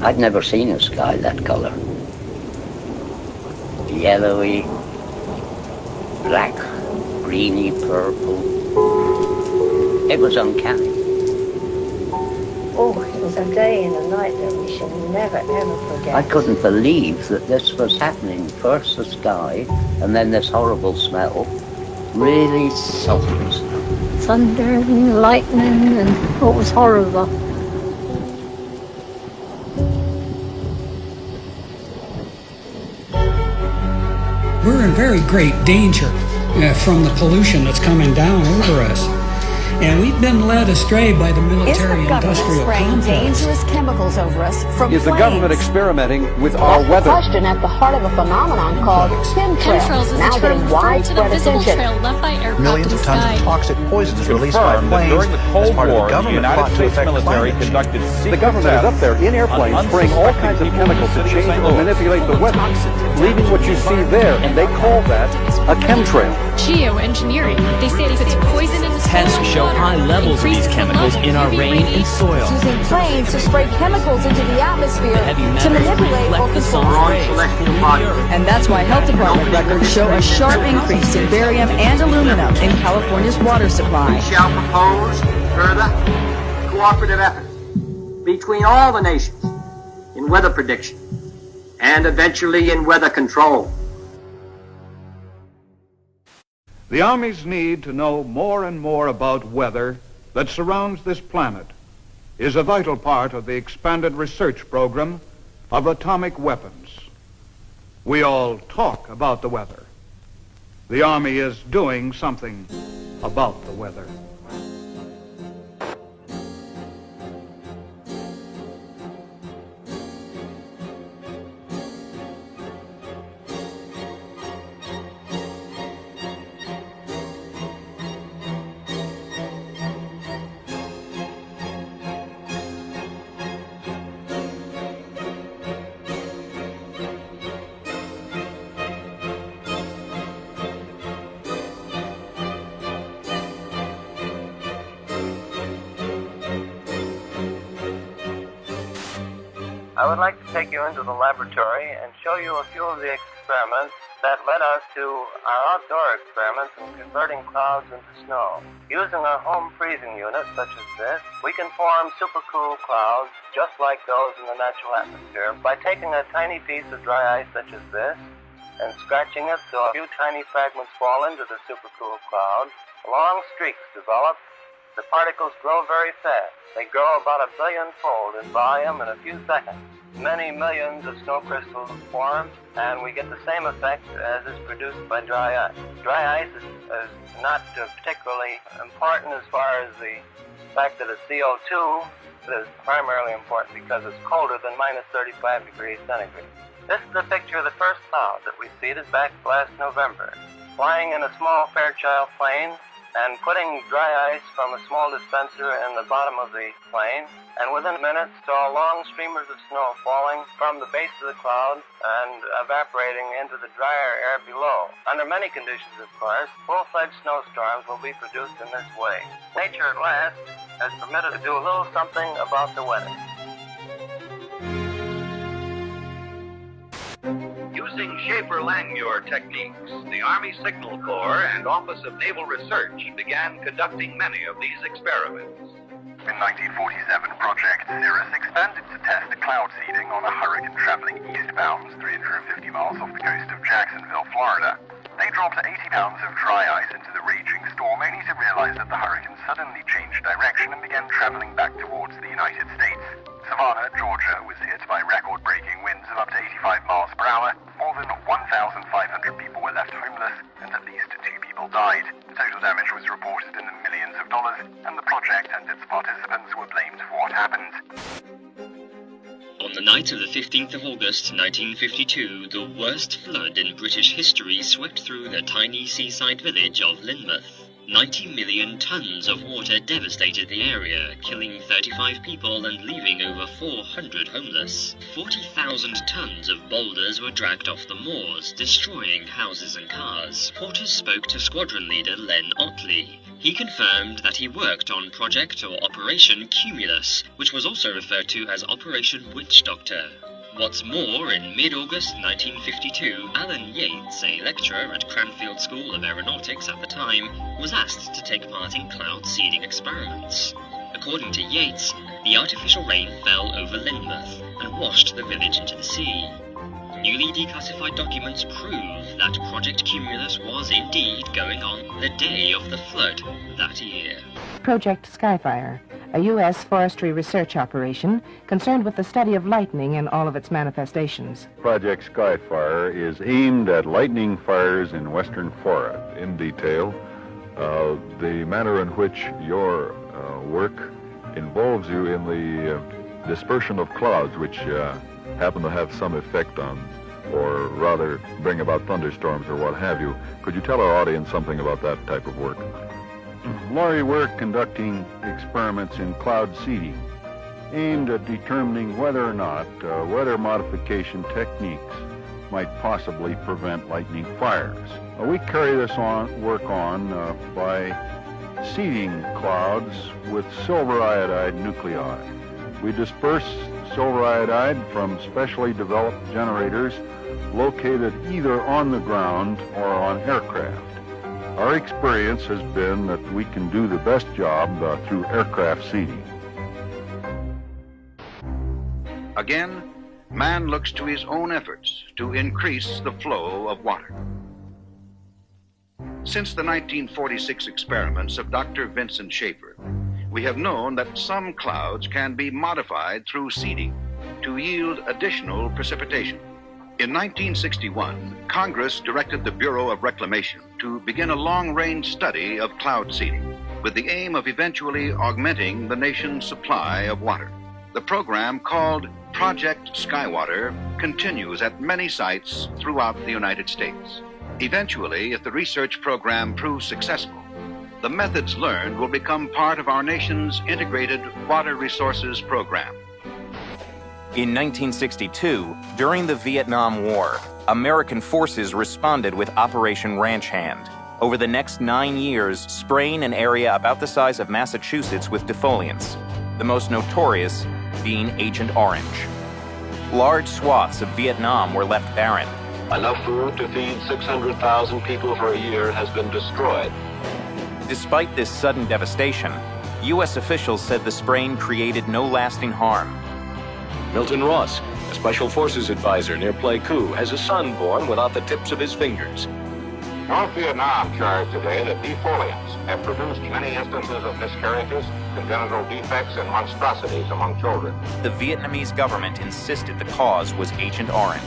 I'd never seen a sky that colour. Yellowy, black, greeny, purple. It was uncanny. Oh, it was a day and a night that we shall never, ever forget. I couldn't believe that this was happening. First the sky, and then this horrible smell. Really sultry smell. Thunder and lightning, and it was horrible. We're in very great danger from the pollution that's coming down over us. And we've been led astray by the military-industrial complex. Dangerous chemicals over us from Is the government experimenting with our That's weather? the question at the heart of a phenomenon called chemtrails, is now a term getting referring to the widespread visible attention. trail left by aircraft Millions in of the tons sky. of toxic poisons released by our Confirmed that planes during the as Cold part of War, the the government United plot to States affect military climate change. conducted secret The government is tests up there in airplanes on spraying all kinds of unsuspecting chemicals to people in change St. or Louis. manipulate the weather, leaving what you see there, and they call that a chemtrail. Geoengineering. They say it puts poison in the soil. Tests show high levels of these chemicals in our rain and soil. Using planes to spray chemicals into the atmosphere Heavy to metals manipulate or reflect the control sun's rays. rays. And that's why health department records show a sharp increase in barium and aluminum in California's water supply. We shall propose further cooperative effort between all the nations in weather prediction and eventually in weather control. The Army's need to know more and more about weather that surrounds this planet is a vital part of the expanded research program of atomic weapons. We all talk about the weather. The Army is doing something about the weather. I would like to take you into the laboratory and show you a few of the experiments that led us to our outdoor experiments in converting clouds into snow. Using a home freezing unit such as this, we can form supercool clouds just like those in the natural atmosphere by taking a tiny piece of dry ice such as this and scratching it so a few tiny fragments fall into the supercool cloud. Long streaks develop. The particles grow very fast. They grow about 1 billion-fold in volume in a few seconds. Many millions of snow crystals form, and we get the same effect as is produced by dry ice. Dry ice is not particularly important as far as the fact that it's CO2. It is primarily important because it's colder than minus 35 degrees centigrade. This is a picture of the first cloud that we seeded back last November. Flying in a small Fairchild plane, and putting dry ice from a small dispenser in the bottom of the plane, and within minutes saw long streamers of snow falling from the base of the cloud and evaporating into the drier air below. Under many conditions, of course, full-fledged snowstorms will be produced in this way. Nature at last has permitted to do a little something about the weather. Using Schaefer-Langmuir techniques, the Army Signal Corps and Office of Naval Research began conducting many of these experiments. In 1947, Project Cirrus expanded to test cloud seeding on a hurricane traveling eastbound 350 miles off the coast of Jacksonville, Florida. They dropped 80 pounds of dry ice into the raging storm, only to realize that the hurricane suddenly changed direction and began traveling back towards the United States. Savannah, Georgia was hit by record-breaking winds of up to 85 miles per hour. More than 1,500 people were left homeless, and at least 2 people died. The total damage was reported in the millions of dollars, and the project and its participants were blamed for what happened. On the night of the 15th of August 1952, the worst flood in British history swept through the tiny seaside village of Lynmouth. 90 million tons of water devastated the area, killing 35 people and leaving over 400 homeless. 40,000 tons of boulders were dragged off the moors, destroying houses and cars. Porters spoke to squadron leader Len Otley. He confirmed that he worked on Project or Operation Cumulus, which was also referred to as Operation Witch Doctor. What's more, in mid-August 1952, Alan Yates, a lecturer at Cranfield School of Aeronautics at the time, was asked to take part in cloud seeding experiments. According to Yates, the artificial rain fell over Lynmouth and washed the village into the sea. Newly declassified documents prove that Project Cumulus was indeed going on the day of the flood that year. Project Skyfire, a U.S. forestry research operation concerned with the study of lightning in all of its manifestations. Project Skyfire is aimed at lightning fires in western Florida. In detail, the manner in which your work involves you in the dispersion of clouds, which happen to have some effect on, or rather bring about thunderstorms or what have you. Could you tell our audience something about that type of work? Laurie, we're conducting experiments in cloud seeding aimed at determining whether or not weather modification techniques might possibly prevent lightning fires. We carry this work on by seeding clouds with silver iodide nuclei. We disperse silver iodide from specially developed generators located either on the ground or on aircraft. Our experience has been that we can do the best job through aircraft seeding. Again, man looks to his own efforts to increase the flow of water. Since the 1946 experiments of Dr. Vincent Schaefer, we have known that some clouds can be modified through seeding to yield additional precipitation. In 1961, Congress directed the Bureau of Reclamation to begin a long-range study of cloud seeding with the aim of eventually augmenting the nation's supply of water. The program, called Project Skywater, continues at many sites throughout the United States. Eventually, if the research program proves successful, the methods learned will become part of our nation's integrated water resources program. In 1962, during the Vietnam War, American forces responded with Operation Ranch Hand. Over the next 9 years, spraying an area about the size of Massachusetts with defoliants, the most notorious being Agent Orange. Large swaths of Vietnam were left barren. Enough food to feed 600,000 people for a year has been destroyed. Despite this sudden devastation, U.S. officials said the spraying created no lasting harm. Milton Ross, a Special Forces advisor near Pleiku, has a son born without the tips of his fingers. North Vietnam charged today that defoliants have produced many instances of miscarriages, congenital defects, and monstrosities among children. The Vietnamese government insisted the cause was Agent Orange.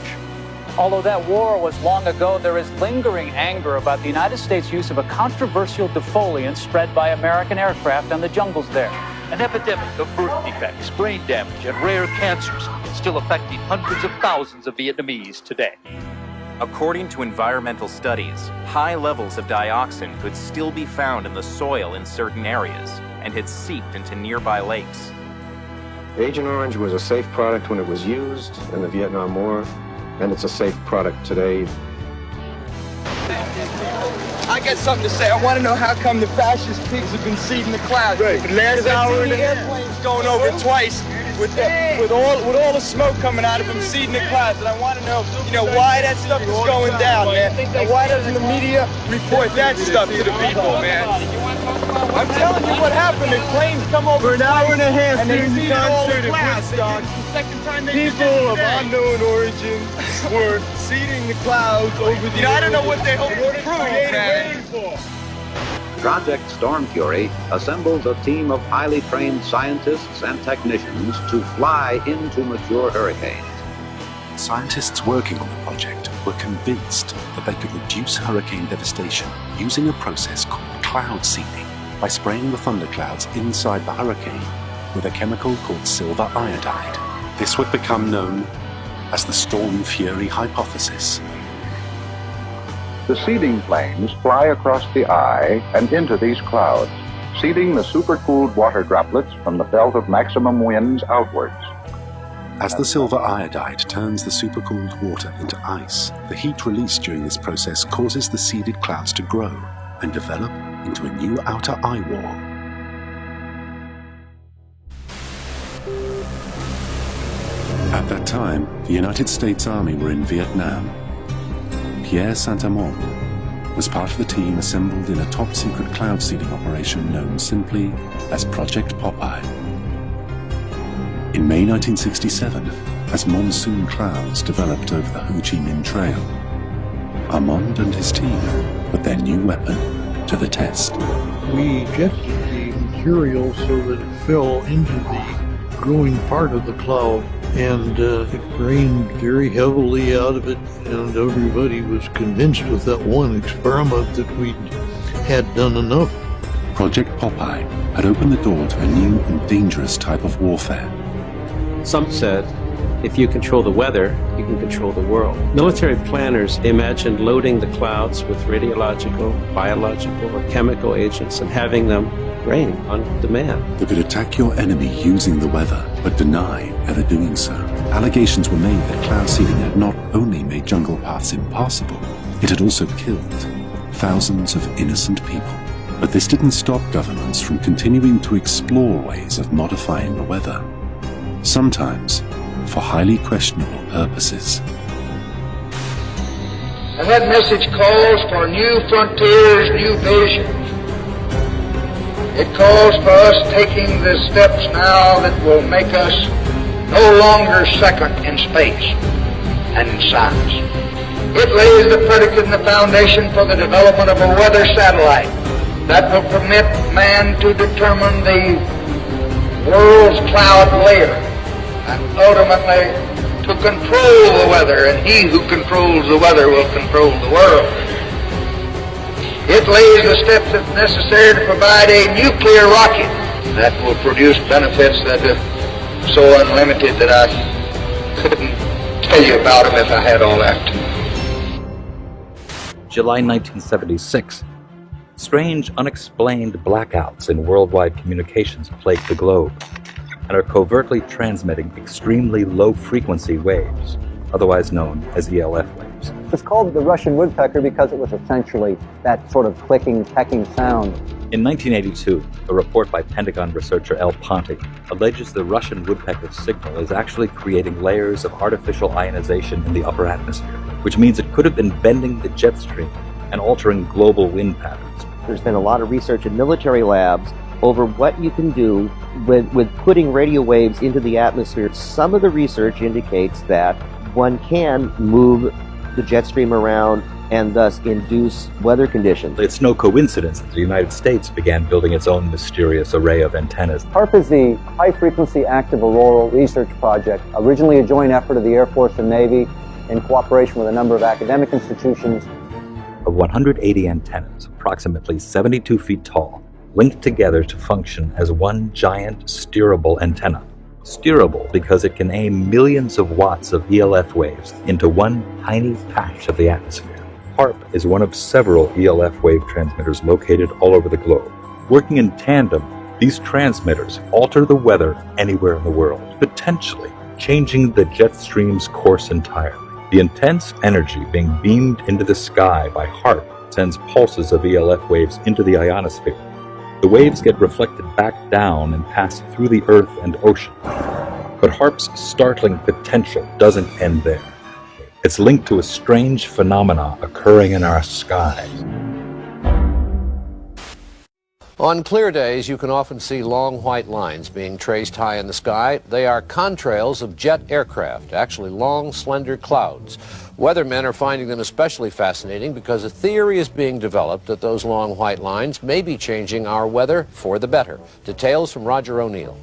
Although that war was long ago, there is lingering anger about the United States' use of a controversial defoliant spread by American aircraft on the jungles there. An epidemic of birth defects, brain damage, and rare cancers still affecting hundreds of thousands of Vietnamese today. According to environmental studies, high levels of dioxin could still be found in the soil in certain areas and had seeped into nearby lakes. Agent Orange was a safe product when it was used in the Vietnam War, and it's a safe product today. I got something to say. I want to know how come the fascist pigs have been seeding the clouds. Right. Last hour and the airplanes going over twice with all the smoke coming out of them seeding the clouds. And I want to know, why that stuff is going down, man. And why doesn't the media report that stuff to the people, man? I'm telling you what happened. The planes come over for an hour and a half and they seeded all the clouds. People of unknown origin were seeding the clouds over the I don't know what they hope to prove, man. Project Storm Fury assembles a team of highly trained scientists and technicians to fly into mature hurricanes. Scientists working on the project were convinced that they could reduce hurricane devastation using a process called cloud seeding by spraying the thunderclouds inside the hurricane with a chemical called silver iodide. This would become known as the Storm Fury hypothesis. The seeding planes fly across the eye and into these clouds, seeding the supercooled water droplets from the belt of maximum winds outwards. As the silver iodide turns the supercooled water into ice, the heat released during this process causes the seeded clouds to grow and develop into a new outer eye wall. At that time, the United States Army were in Vietnam. Pierre Saint-Amand was part of the team assembled in a top-secret cloud seeding operation known simply as Project Popeye. In May 1967, as monsoon clouds developed over the Ho Chi Minh Trail, Armand and his team put their new weapon to the test. We ejected the material so that it fell into the growing part of the cloud, and it rained very heavily out of it, and everybody was convinced with that one experiment that we had done enough. Project Popeye had opened the door to a new and dangerous type of warfare. Some said, if you control the weather, you can control the world. Military planners imagined loading the clouds with radiological, biological, or chemical agents and having them rain on demand. They could attack your enemy using the weather, but deny ever doing so. Allegations were made that cloud seeding had not only made jungle paths impassable, it had also killed thousands of innocent people. But this didn't stop governments from continuing to explore ways of modifying the weather, sometimes for highly questionable purposes. And that message calls for new frontiers, new visions. It calls for us taking the steps now that will make us no longer second in space and in science. It lays the predicate and the foundation for the development of a weather satellite that will permit man to determine the world's cloud layer and ultimately to control the weather, and he who controls the weather will control the world. It lays the steps that's necessary to provide a nuclear rocket that will produce benefits that are so unlimited that I couldn't tell you about them if I had all that. July 1976. Strange, unexplained blackouts in worldwide communications plague the globe and are covertly transmitting extremely low-frequency waves, otherwise known as ELF waves. It's called the Russian woodpecker because it was essentially that sort of clicking, pecking sound. In 1982, a report by Pentagon researcher L. Ponte alleges the Russian woodpecker signal is actually creating layers of artificial ionization in the upper atmosphere, which means it could have been bending the jet stream and altering global wind patterns. There's been a lot of research in military labs over what you can do with putting radio waves into the atmosphere. Some of the research indicates that one can move the jet stream around and thus induce weather conditions. It's no coincidence that the United States began building its own mysterious array of antennas. HAARP is the High Frequency Active Auroral Research Project, originally a joint effort of the Air Force and Navy in cooperation with a number of academic institutions. Of 180 antennas, approximately 72 feet tall, linked together to function as one giant steerable antenna. Steerable because it can aim millions of watts of ELF waves into one tiny patch of the atmosphere. HAARP is one of several ELF wave transmitters located all over the globe. Working in tandem, these transmitters alter the weather anywhere in the world, potentially changing the jet stream's course entirely. The intense energy being beamed into the sky by HAARP sends pulses of ELF waves into the ionosphere. The waves get reflected back down and pass through the Earth and ocean. But HAARP's startling potential doesn't end there. It's linked to a strange phenomena occurring in our skies. On clear days, you can often see long white lines being traced high in the sky. They are contrails of jet aircraft, actually long, slender clouds. Weathermen are finding them especially fascinating because a theory is being developed that those long white lines may be changing our weather for the better. Details from Roger O'Neill.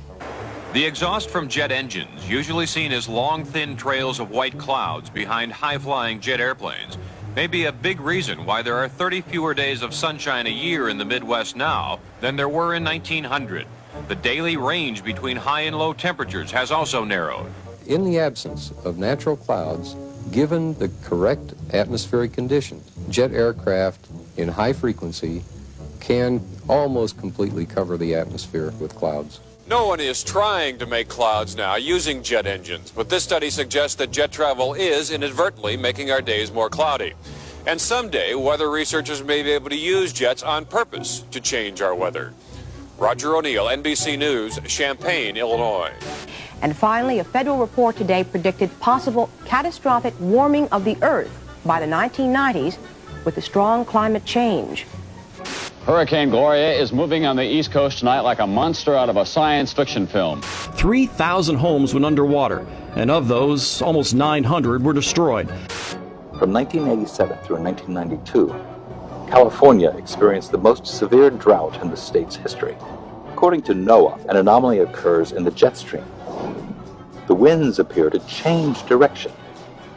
The exhaust from jet engines, usually seen as long, thin trails of white clouds behind high-flying jet airplanes, may be a big reason why there are 30 fewer days of sunshine a year in the Midwest now than there were in 1900. The daily range between high and low temperatures has also narrowed. In the absence of natural clouds, given the correct atmospheric conditions, jet aircraft in high frequency can almost completely cover the atmosphere with clouds. No one is trying to make clouds now using jet engines, but this study suggests that jet travel is inadvertently making our days more cloudy. And someday, weather researchers may be able to use jets on purpose to change our weather. Roger O'Neill, NBC News, Champaign, Illinois. And finally, a federal report today predicted possible catastrophic warming of the Earth by the 1990s with the strong climate change. Hurricane Gloria is moving on the East Coast tonight like a monster out of a science fiction film. 3,000 homes went underwater, and of those, almost 900 were destroyed. From 1987 through 1992, California experienced the most severe drought in the state's history. According to NOAA, an anomaly occurs in the jet stream. The winds appear to change direction,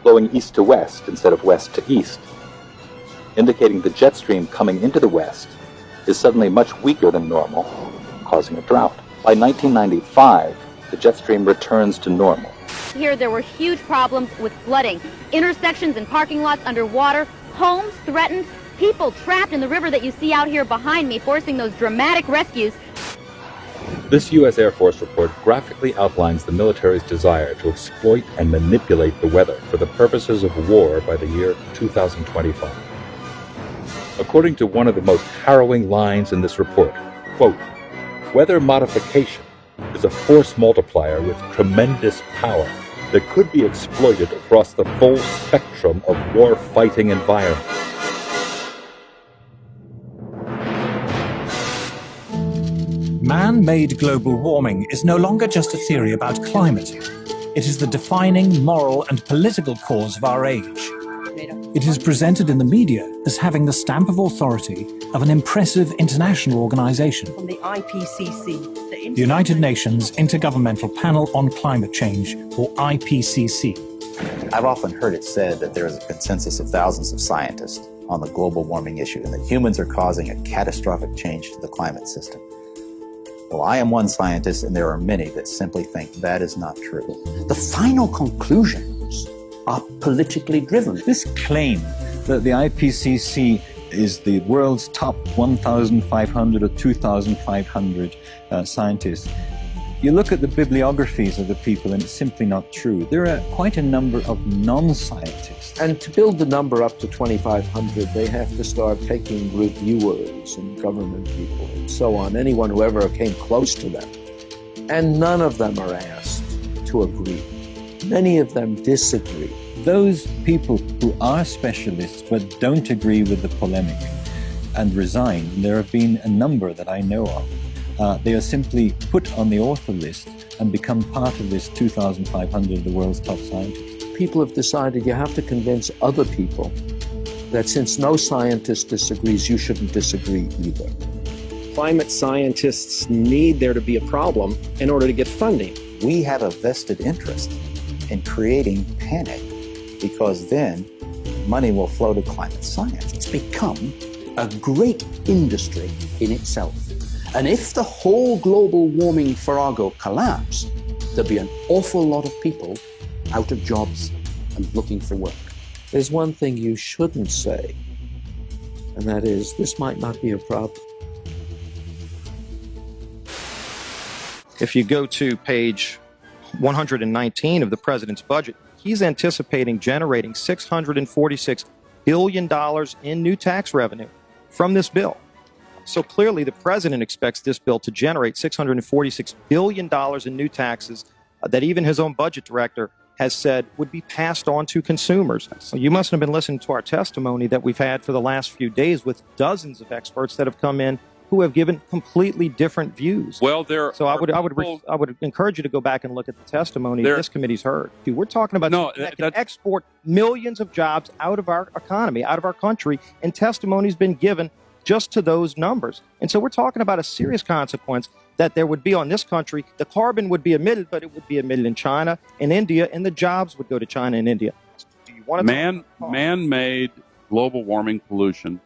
blowing east to west instead of west to east, indicating the jet stream coming into the west is suddenly much weaker than normal, causing a drought. By 1995, the jet stream returns to normal. Here there were huge problems with flooding, intersections and parking lots underwater, homes threatened, people trapped in the river that you see out here behind me, forcing those dramatic rescues. This U.S. Air Force report graphically outlines the military's desire to exploit and manipulate the weather for the purposes of war by the year 2025. According to one of the most harrowing lines in this report, quote, "Weather modification is a force multiplier with tremendous power that could be exploited across the full spectrum of war-fighting environments." Man-made global warming is no longer just a theory about climate. It is the defining moral and political cause of our age. It is presented in the media as having the stamp of authority of an impressive international organization, From the IPCC, the United Nations Intergovernmental Panel on Climate Change, or IPCC. I've often heard it said that there is a consensus of thousands of scientists on the global warming issue and that humans are causing a catastrophic change to the climate system. Well, I am one scientist, and there are many that simply think that is not true. The final conclusions are politically driven. This claim that the IPCC is the world's top 1,500 or 2,500 scientists, you look at the bibliographies of the people and it's simply not true. There are quite a number of non-scientists. And to build the number up to 2,500, they have to start taking reviewers and government people and so on, anyone who ever came close to them. And none of them are asked to agree. Many of them disagree. Those people who are specialists but don't agree with the polemic and resign, there have been a number that I know of. They are simply put on the author list and become part of this 2,500 of the world's top scientists. People have decided you have to convince other people that since no scientist disagrees, you shouldn't disagree either. Climate scientists need there to be a problem in order to get funding. We have a vested interest in creating panic because then money will flow to climate science. It's become a great industry in itself. And if the whole global warming farrago collapsed, there'd be an awful lot of people out of jobs and looking for work. There's one thing you shouldn't say, and that is, this might not be a problem. If you go to page 119 of the president's budget, he's anticipating generating $646 billion in new tax revenue from this bill. So clearly the president expects this bill to generate $646 billion in new taxes that even his own budget director has said would be passed on to consumers. So you must have been listening to our testimony that we've had for the last few days with dozens of experts that have come in who have given completely different views. Well, I would encourage you to go back and look at the testimony this committee's heard. We're talking about that can export millions of jobs out of our economy, out of our country, and testimony's been given just to those numbers. And so we're talking about a serious consequence that there would be on this country. The carbon would be emitted, but it would be emitted in China and India, and the jobs would go to China and India. Do you want to man-made global warming pollution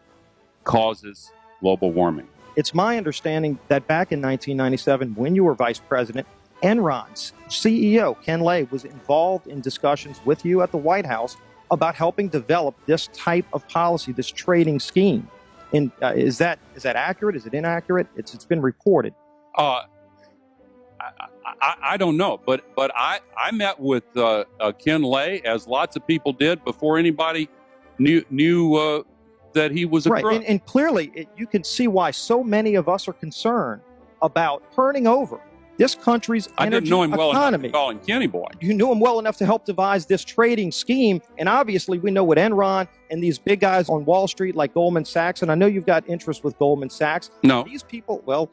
causes global warming. It's my understanding that back in 1997, when you were vice president, Enron's CEO, Ken Lay, was involved in discussions with you at the White House about helping develop this type of policy, this trading scheme. And is that accurate? Is it inaccurate? It's been reported. I don't know, but I met with Ken Lay, as lots of people did, before anybody knew that he was a right. crook. And clearly, you can see why so many of us are concerned about turning over this country's I energy didn't know him well economy. enough to call him Kenny Boy. You knew him well enough to help devise this trading scheme, and obviously we know what Enron and these big guys on Wall Street like Goldman Sachs, and I know you've got interest with Goldman Sachs. No. These people, well,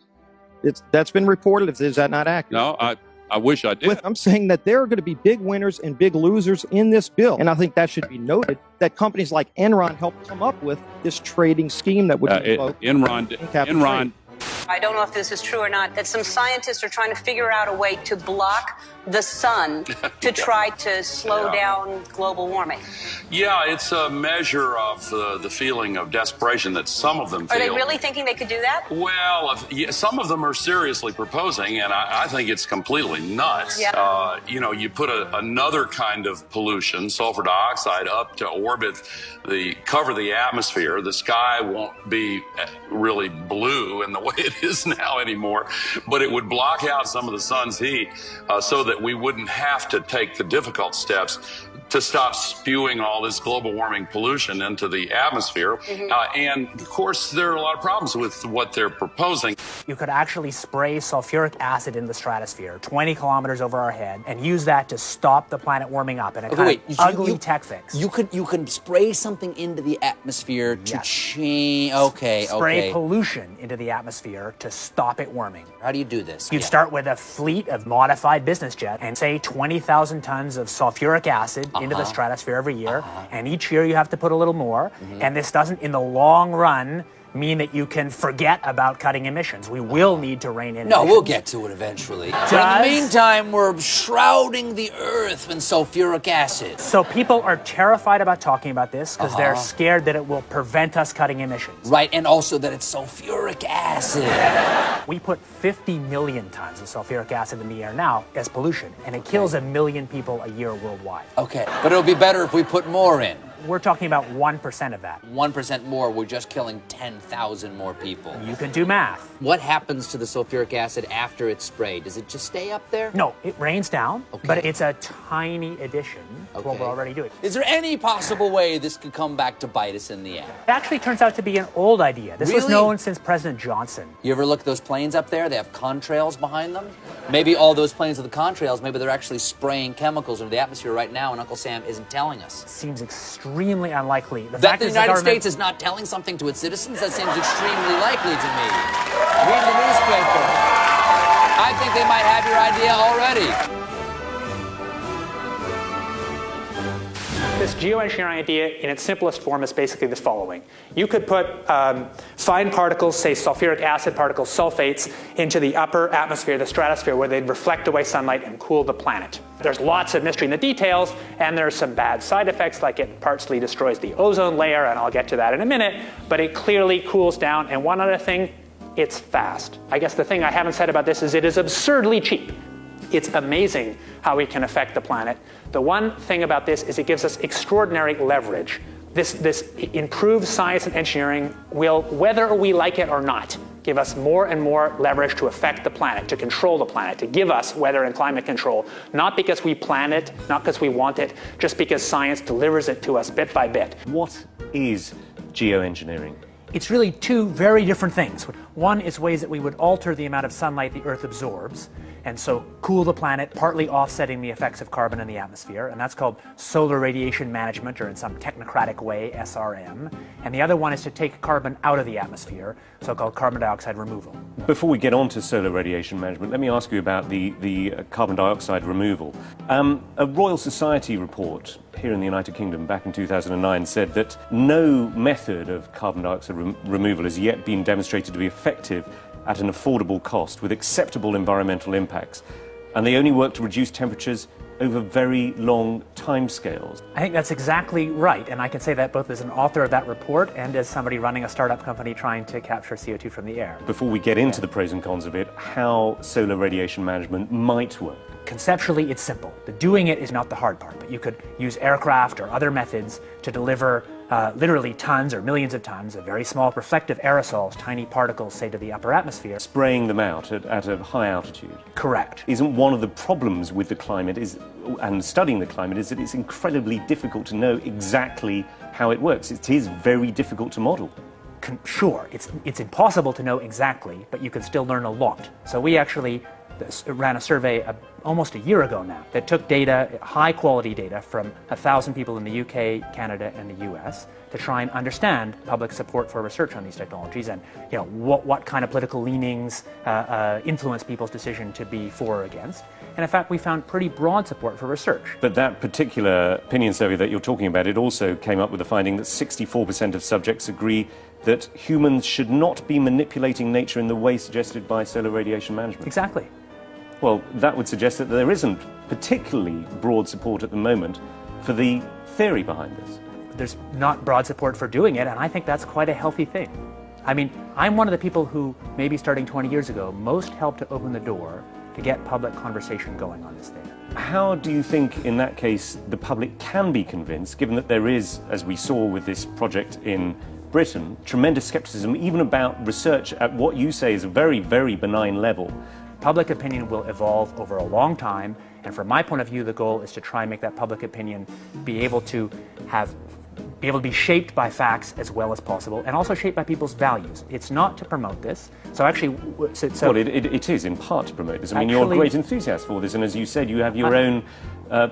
that's been reported. Is that not accurate? No, I wish I did. I'm saying that there are going to be big winners and big losers in this bill. And I think that should be noted, that companies like Enron helped come up with this trading scheme that would Enron. I don't know if this is true or not, that some scientists are trying to figure out a way to block the sun to try to slow down global warming. Yeah, it's a measure of the feeling of desperation that some of them feel. Are they really thinking they could do that? Well, some of them are seriously proposing, and I think it's completely nuts. Yeah. You put another kind of pollution, sulfur dioxide, up to orbit, cover the atmosphere. The sky won't be really blue in the way it is now anymore, but it would block out some of the sun's heat so that we wouldn't have to take the difficult steps to stop spewing all this global warming pollution into the atmosphere. Mm-hmm. And of course, there are a lot of problems with what they're proposing. You could actually spray sulfuric acid in the stratosphere 20 kilometers over our head and use that to stop the planet warming up in a kind of ugly tech fix. You could spray something into the atmosphere to change. Spray pollution into the atmosphere to stop it warming. How do you do this? You'd start with a fleet of modified business jets and say 20,000 tons of sulfuric acid into the stratosphere every year, and each year you have to put a little more, and this doesn't, in the long run, mean that you can forget about cutting emissions. We will need to rein in emissions. No, we'll get to it eventually. But in the meantime, we're shrouding the Earth in sulfuric acid. So people are terrified about talking about this because they're scared that it will prevent us cutting emissions. Right, and also that it's sulfuric acid. We put 50 million tons of sulfuric acid in the air now as pollution, and it kills 1 million people a year worldwide. Okay, but it'll be better if we put more in. We're talking about 1% of that. 1% more, we're just killing 10,000 more people. You can do math. What happens to the sulfuric acid after it's sprayed? Does it just stay up there? No, it rains down, but it's a tiny addition to what we're already doing. Is there any possible way this could come back to bite us in the ass? It actually turns out to be an old idea. This was known since President Johnson. You ever look at those planes up there? They have contrails behind them. Maybe all those planes with the contrails, maybe they're actually spraying chemicals into the atmosphere right now, and Uncle Sam isn't telling us. It seems extremely unlikely. That the United States is not telling something to its citizens? That seems extremely likely to me. Read the newspaper. I think they might have your idea already. This geoengineering idea in its simplest form is basically the following. You could put fine particles, say sulfuric acid particles, sulfates, into the upper atmosphere, the stratosphere, where they'd reflect away sunlight and cool the planet. There's lots of mystery in the details, and there's some bad side effects, like it partially destroys the ozone layer, and I'll get to that in a minute, but it clearly cools down. And one other thing, it's fast. I guess the thing I haven't said about this is it is absurdly cheap. It's amazing how we can affect the planet. The one thing about this is it gives us extraordinary leverage. This improved science and engineering will, whether we like it or not, give us more and more leverage to affect the planet, to control the planet, to give us weather and climate control, not because we plan it, not because we want it, just because science delivers it to us bit by bit. What is geoengineering? It's really two very different things. One is ways that we would alter the amount of sunlight the Earth absorbs, and so cool the planet, partly offsetting the effects of carbon in the atmosphere, and that's called solar radiation management, or in some technocratic way, SRM. And the other one is to take carbon out of the atmosphere, so-called carbon dioxide removal. Before we get on to solar radiation management, let me ask you about the carbon dioxide removal. A Royal Society report here in the United Kingdom back in 2009 said that no method of carbon dioxide removal has yet been demonstrated to be effective at an affordable cost with acceptable environmental impacts, and they only work to reduce temperatures over very long timescales. I think that's exactly right, and I can say that both as an author of that report and as somebody running a startup company trying to capture CO2 from the air. Before we get into the pros and cons of it, how solar radiation management might work. Conceptually, it's simple. The doing it is not the hard part, but you could use aircraft or other methods to deliver literally tons or millions of tons of very small reflective aerosols, tiny particles, say, to the upper atmosphere. Spraying them out at a high altitude. Correct. Isn't one of the problems with the climate and studying the climate is that it's incredibly difficult to know exactly how it works. It is very difficult to model. Sure, it's impossible to know exactly, but you can still learn a lot. So we actually ran a survey almost a year ago now that took data, high quality data, from 1,000 people in the UK, Canada, and the US to try and understand public support for research on these technologies and what kind of political leanings influence people's decision to be for or against. And in fact, we found pretty broad support for research. But that particular opinion survey that you're talking about, it also came up with the finding that 64% of subjects agree that humans should not be manipulating nature in the way suggested by solar radiation management. Exactly. Well, that would suggest that there isn't particularly broad support at the moment for the theory behind this. There's not broad support for doing it, and I think that's quite a healthy thing. I mean, I'm one of the people who, maybe starting 20 years ago, most helped to open the door to get public conversation going on this thing. How do you think, in that case, the public can be convinced, given that there is, as we saw with this project in Britain, tremendous skepticism even about research at what you say is a very, very benign level? Public opinion will evolve over a long time, and from my point of view, the goal is to try and make that public opinion be able to be shaped by facts as well as possible, and also shaped by people's values. It's not to promote this. So actually, well, it is in part to promote this. I mean, you're a great enthusiast for this, and as you said, you have your own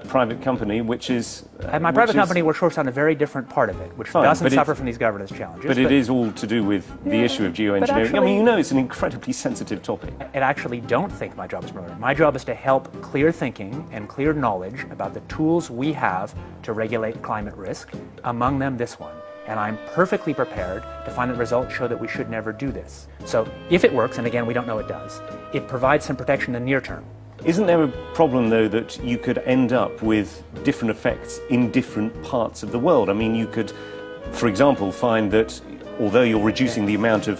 private company, which is... At my private company, we're focused on a very different part of it, which doesn't suffer from these governance challenges. But it is all to do with the issue of geoengineering. Actually, I mean, you know, it's an incredibly sensitive topic. I actually don't think my job is promoting it. My job is to help clear thinking and clear knowledge about the tools we have to regulate climate risk, among them this one. And I'm perfectly prepared to find that results show that we should never do this. So if it works, and again, we don't know it does, it provides some protection in the near term. Isn't there a problem, though, that you could end up with different effects in different parts of the world? I mean, you could, for example, find that although you're reducing the amount of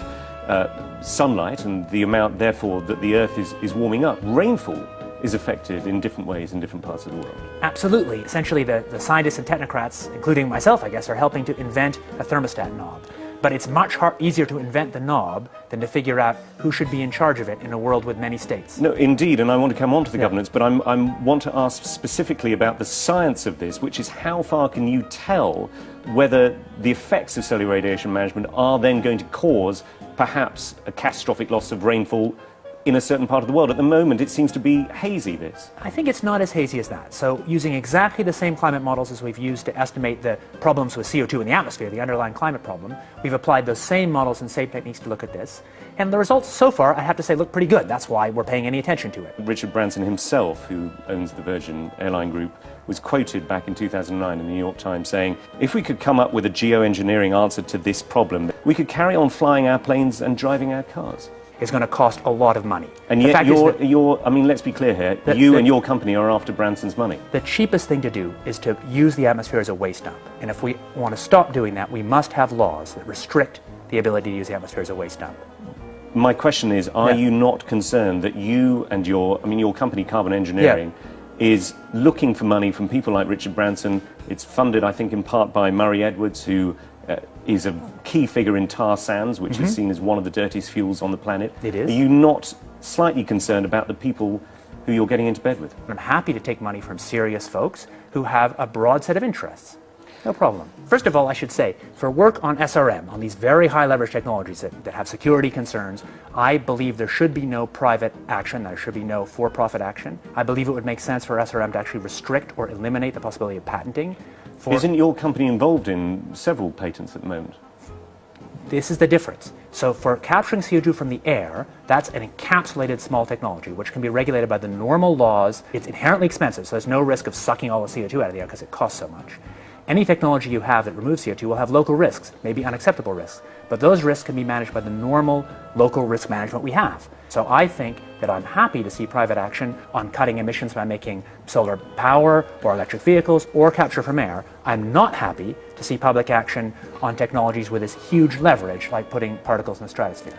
sunlight and the amount, therefore, that the Earth is warming up, rainfall is affected in different ways in different parts of the world. Absolutely. Essentially, the scientists and technocrats, including myself, I guess, are helping to invent a thermostat knob. But it's much easier to invent the knob than to figure out who should be in charge of it in a world with many states. No, indeed, and I want to come on to the governance, but I want to ask specifically about the science of this, which is how far can you tell whether the effects of solar radiation management are then going to cause perhaps a catastrophic loss of rainfall in a certain part of the world. At the moment, it seems to be hazy, this. I think it's not as hazy as that. So using exactly the same climate models as we've used to estimate the problems with CO2 in the atmosphere, the underlying climate problem, we've applied those same models and same techniques to look at this. And the results so far, I have to say, look pretty good. That's why we're paying any attention to it. Richard Branson himself, who owns the Virgin Airline Group, was quoted back in 2009 in the New York Times saying, if we could come up with a geoengineering answer to this problem, we could carry on flying our planes and driving our cars. Is going to cost a lot of money. And yet I mean, let's be clear here, you and your company are after Branson's money. The cheapest thing to do is to use the atmosphere as a waste dump. And if we want to stop doing that, we must have laws that restrict the ability to use the atmosphere as a waste dump. My question is, are you not concerned that you and your company, Carbon Engineering, is looking for money from people like Richard Branson? It's funded, I think, in part by Murray Edwards, who is a key figure in tar sands, which is seen as one of the dirtiest fuels on the planet. It is. Are you not slightly concerned about the people who you're getting into bed with? I'm happy to take money from serious folks who have a broad set of interests. No problem. First of all, I should say, for work on SRM, on these very high leverage technologies that have security concerns, I believe there should be no private action, there should be no for-profit action. I believe it would make sense for SRM to actually restrict or eliminate the possibility of patenting. Isn't your company involved in several patents at the moment? This is the difference. So for capturing CO2 from the air, that's an encapsulated small technology, which can be regulated by the normal laws. It's inherently expensive, so there's no risk of sucking all the CO2 out of the air because it costs so much. Any technology you have that removes CO2 will have local risks, maybe unacceptable risks, but those risks can be managed by the normal local risk management we have. So I think that I'm happy to see private action on cutting emissions by making solar power or electric vehicles or capture from air. I'm not happy to see public action on technologies with this huge leverage, like putting particles in the stratosphere.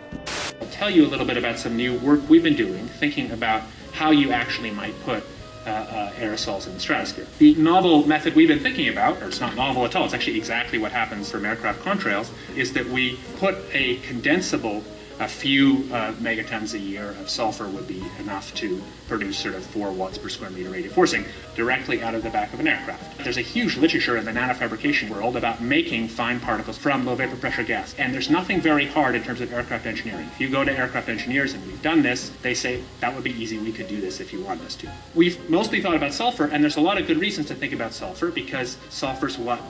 I'll tell you a little bit about some new work we've been doing, thinking about how you actually might put aerosols in the stratosphere. The novel method we've been thinking about, or it's not novel at all, it's actually exactly what happens from aircraft contrails, is that we put a condensable, a few megatons a year of sulfur would be enough to produce sort of 4 watts per square meter radiative forcing directly out of the back of an aircraft. There's a huge literature in the nanofabrication world about making fine particles from low vapor pressure gas, and there's nothing very hard in terms of aircraft engineering. If you go to aircraft engineers, and we've done this, they say that would be easy, we could do this if you want us to. We've mostly thought about sulfur, and there's a lot of good reasons to think about sulfur, because sulfur's what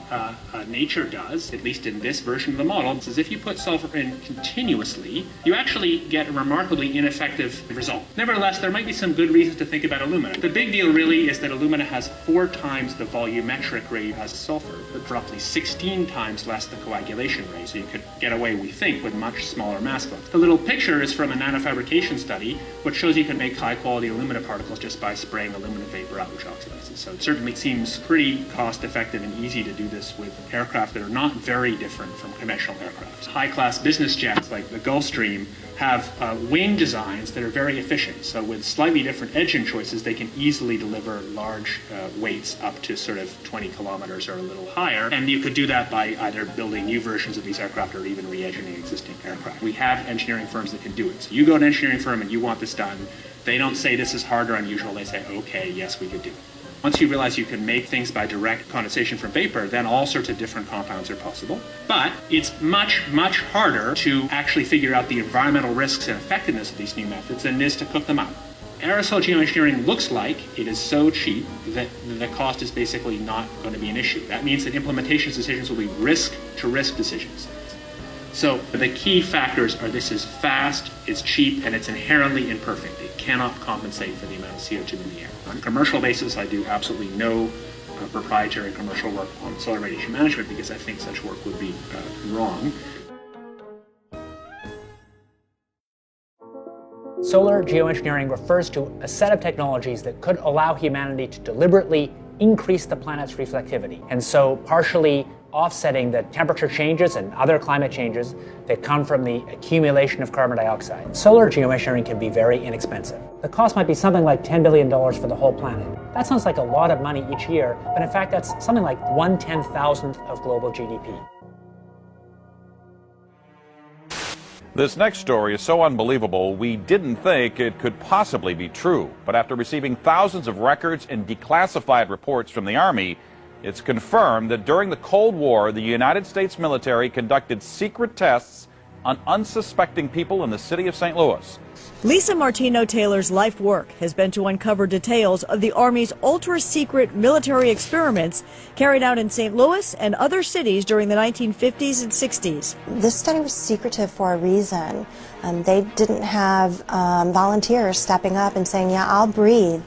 nature does, at least in this version of the model, is if you put sulfur in continuously, you actually get a remarkably ineffective result. Nevertheless, there might be some good reasons to think about alumina. The big deal really is that alumina has 4 times the volumetric rate as sulfur, but roughly 16 times less the coagulation rate. So you could get away, we think, with much smaller mass flow. The little picture is from a nanofabrication study, which shows you can make high-quality alumina particles just by spraying alumina vapor out, which oxidizes. So it certainly seems pretty cost-effective and easy to do this with aircraft that are not very different from conventional aircraft. High-class business jets like the Gulfstream have wing designs that are very efficient. So with slightly different engine choices, they can easily deliver large weights up to sort of 20 kilometers or a little higher. And you could do that by either building new versions of these aircraft or even re-engineering existing aircraft. We have engineering firms that can do it. So you go to an engineering firm and you want this done. They don't say this is hard or unusual. They say, okay, yes, we could do it. Once you realize you can make things by direct condensation from vapor, then all sorts of different compounds are possible. But it's much, much harder to actually figure out the environmental risks and effectiveness of these new methods than it is to cook them up. Aerosol geoengineering looks like it is so cheap that the cost is basically not going to be an issue. That means that implementation decisions will be risk-to-risk decisions. So the key factors are this is fast, it's cheap, and it's inherently imperfect. It cannot compensate for the amount of CO2 in the air. On a commercial basis, I do absolutely no proprietary commercial work on solar radiation management because I think such work would be wrong. Solar geoengineering refers to a set of technologies that could allow humanity to deliberately increase the planet's reflectivity, and so partially offsetting the temperature changes and other climate changes that come from the accumulation of carbon dioxide. Solar geoengineering can be very inexpensive. The cost might be something like $10 billion for the whole planet. That sounds like a lot of money each year, but in fact that's something like 1/10,000th of global GDP. This next story is so unbelievable, we didn't think it could possibly be true. But after receiving thousands of records and declassified reports from the Army, it's confirmed that during the Cold War, the United States military conducted secret tests on unsuspecting people in the city of St. Louis. Lisa Martino-Taylor's life work has been to uncover details of the Army's ultra-secret military experiments carried out in St. Louis and other cities during the 1950s and 60s. This study was secretive for a reason. They didn't have volunteers stepping up and saying, yeah, I'll breathe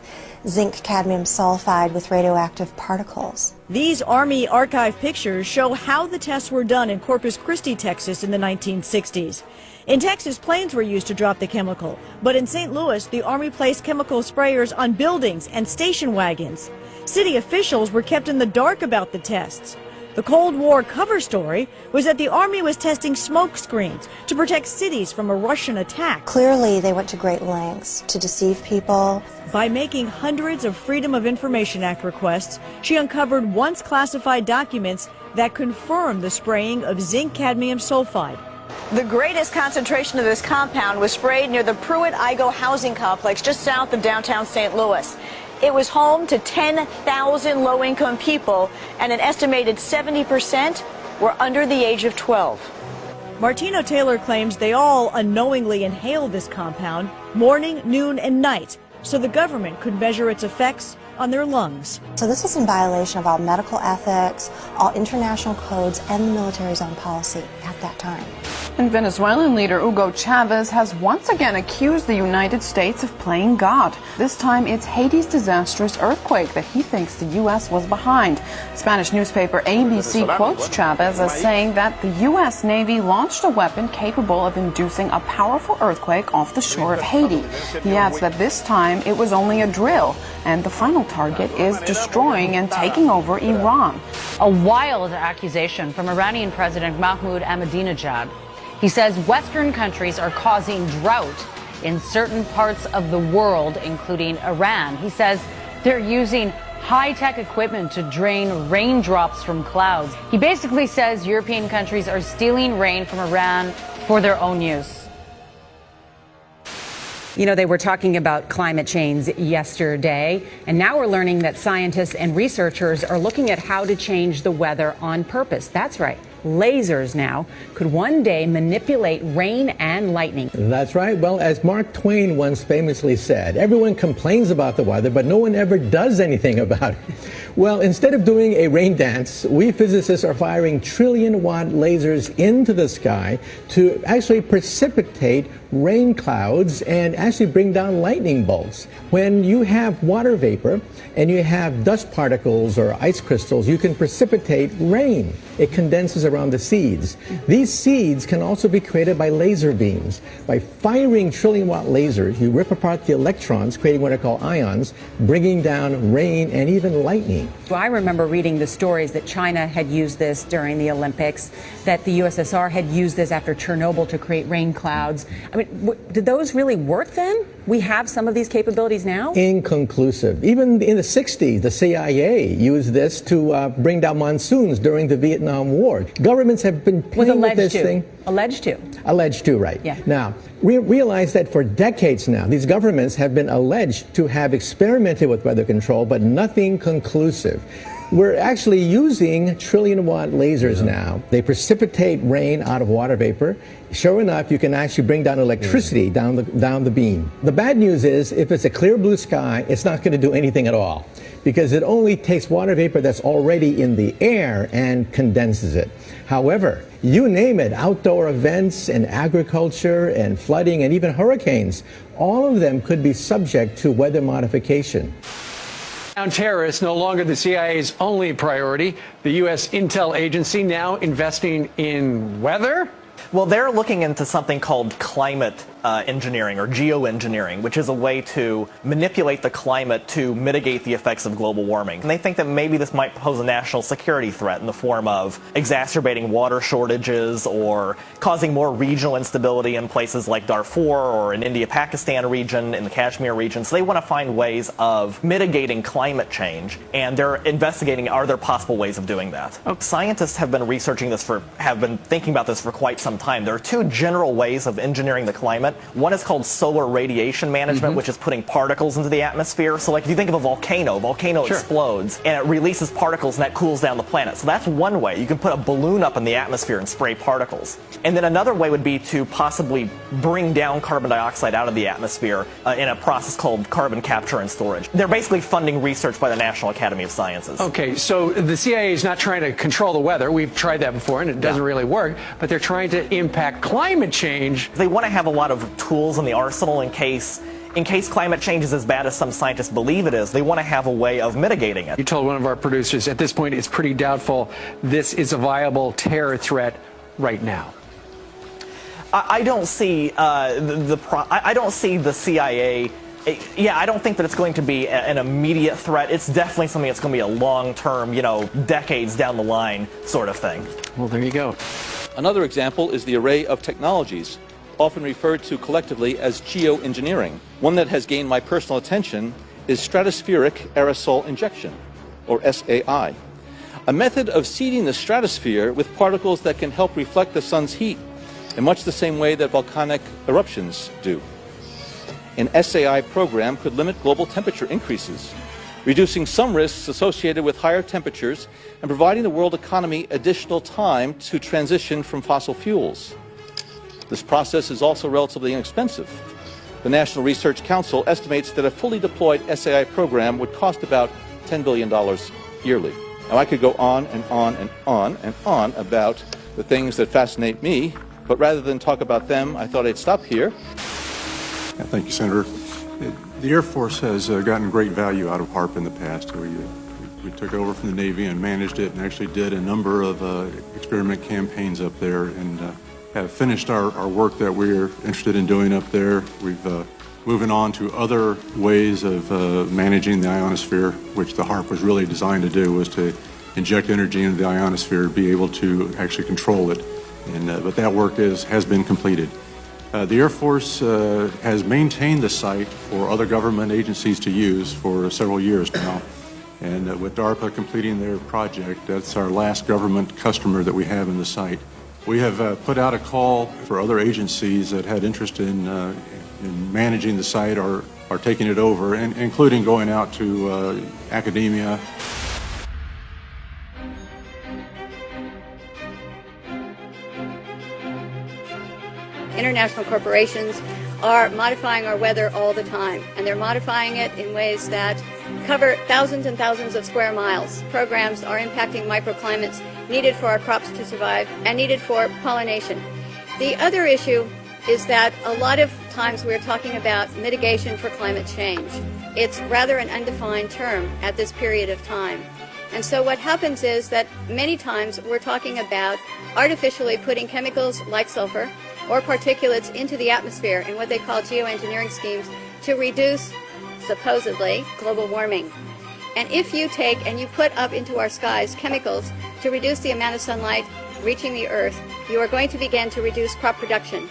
zinc cadmium sulfide with radioactive particles. These Army archive pictures show how the tests were done in Corpus Christi, Texas in the 1960s. In Texas, planes were used to drop the chemical, but in St. Louis, the Army placed chemical sprayers on buildings and station wagons. City officials were kept in the dark about the tests. The Cold War cover story was that the Army was testing smoke screens to protect cities from a Russian attack. Clearly, they went to great lengths to deceive people. By making hundreds of Freedom of Information Act requests, she uncovered once classified documents that confirmed the spraying of zinc cadmium sulfide. The greatest concentration of this compound was sprayed near the Pruitt-Igoe housing complex just south of downtown St. Louis. It was home to 10,000 low-income people, and an estimated 70% were under the age of 12. Martino-Taylor claims they all unknowingly inhaled this compound morning, noon, and night, so the government could measure its effects on their lungs. So this is in violation of all medical ethics, all international codes, and the military's own policy at that time. And Venezuelan leader Hugo Chavez has once again accused the United States of playing God. This time it's Haiti's disastrous earthquake that he thinks the U.S. was behind. Spanish newspaper ABC quotes Chavez as saying that the U.S. Navy launched a weapon capable of inducing a powerful earthquake off the shore of Haiti. He adds that this time it was only a drill, and the final target is destroying and taking over Iran. A wild accusation from Iranian President Mahmoud Ahmadinejad. He says Western countries are causing drought in certain parts of the world, including Iran. He says They're using high-tech equipment to drain raindrops from clouds. He basically says European countries are stealing rain from Iran for their own use. You know, they were talking about climate change yesterday, and now we're learning that scientists and researchers are looking at how to change the weather on purpose. That's right. Lasers now could one day manipulate rain and lightning. That's right. Well, as Mark Twain once famously said, everyone complains about the weather, but no one ever does anything about it. Well, instead of doing a rain dance, we physicists are firing trillion-watt lasers into the sky to actually precipitate rain clouds and actually bring down lightning bolts. When you have water vapor and you have dust particles or ice crystals, you can precipitate rain. It condenses around the seeds. These seeds can also be created by laser beams. By firing trillion-watt lasers, you rip apart the electrons, creating what are called ions, bringing down rain and even lightning. So I remember reading the stories that China had used this during the Olympics, that the USSR had used this after Chernobyl to create rain clouds. I mean, did those really work then? We have some of these capabilities now? Inconclusive. Even in the 60s, the CIA used this to bring down monsoons during the Vietnam War. Governments have been playing with this thing. Alleged to. Alleged to, right. Yeah. Now, we realize that for decades now, these governments have been alleged to have experimented with weather control, but nothing conclusive. We're actually using trillion-watt lasers now. They precipitate rain out of water vapor. Sure enough, you can actually bring down electricity down the beam. The bad news is, if it's a clear blue sky, it's not going to do anything at all, because it only takes water vapor that's already in the air and condenses it. However, you name it, outdoor events and agriculture and flooding and even hurricanes, all of them could be subject to weather modification. Terrorists no longer the CIA's only priority. The U.S. intel agency now investing in weather? Well, they're looking into something called climate engineering or geoengineering, which is a way to manipulate the climate to mitigate the effects of global warming. And they think that maybe this might pose a national security threat in the form of exacerbating water shortages or causing more regional instability in places like Darfur or in India-Pakistan region, in the Kashmir region. So they want to find ways of mitigating climate change, and they're investigating, are there possible ways of doing that? Scientists have been researching this have been thinking about this for quite some time. There are two general ways of engineering the climate. One is called solar radiation management, which is putting particles into the atmosphere. So like if you think of a volcano explodes and it releases particles and that cools down the planet. So that's one way. You can put a balloon up in the atmosphere and spray particles. And then another way would be to possibly bring down carbon dioxide out of the atmosphere in a process called carbon capture and storage. They're basically funding research by the National Academy of Sciences. Okay, so the CIA is not trying to control the weather. We've tried that before and it doesn't really work, but they're trying to impact climate change. They want to have a lot of tools in the arsenal in case climate change is as bad as some scientists believe it is. They want to have a way of mitigating it. You told one of our producers at this point it's pretty doubtful this is a viable terror threat right now. I don't see I don't see the CIA. Yeah, I don't think that it's going to be an immediate threat. It's definitely something that's going to be a long-term, decades down the line sort of thing. Well, there you go. Another example is the array of technologies, often referred to collectively as geoengineering. One that has gained my personal attention is stratospheric aerosol injection, or SAI, a method of seeding the stratosphere with particles that can help reflect the sun's heat in much the same way that volcanic eruptions do. An SAI program could limit global temperature increases, reducing some risks associated with higher temperatures and providing the world economy additional time to transition from fossil fuels. This process is also relatively inexpensive. The National Research Council estimates that a fully deployed SAI program would cost about $10 billion yearly. Now, I could go on and on and on and on about the things that fascinate me, but rather than talk about them, I thought I'd stop here. Thank you, Senator. The Air Force has gotten great value out of HAARP in the past. We took over from the Navy and managed it and actually did a number of experiment campaigns up there and have finished our work that we're interested in doing up there. We've moving on to other ways of managing the ionosphere, which the HAARP was really designed to do, was to inject energy into the ionosphere to be able to actually control it. And but that work has been completed. The Air Force has maintained the site for other government agencies to use for several years now. And with DARPA completing their project, that's our last government customer that we have in the site. We have put out a call for other agencies that had interest in managing the site or taking it over, and including going out to academia. International corporations are modifying our weather all the time, and they're modifying it in ways that cover thousands and thousands of square miles. Programs are impacting microclimates needed for our crops to survive and needed for pollination. The other issue is that a lot of times we're talking about mitigation for climate change. It's rather an undefined term at this period of time. And so what happens is that many times we're talking about artificially putting chemicals like sulfur or particulates into the atmosphere in what they call geoengineering schemes to reduce, supposedly, global warming. And if you take and you put up into our skies chemicals to reduce the amount of sunlight reaching the earth, you are going to begin to reduce crop production.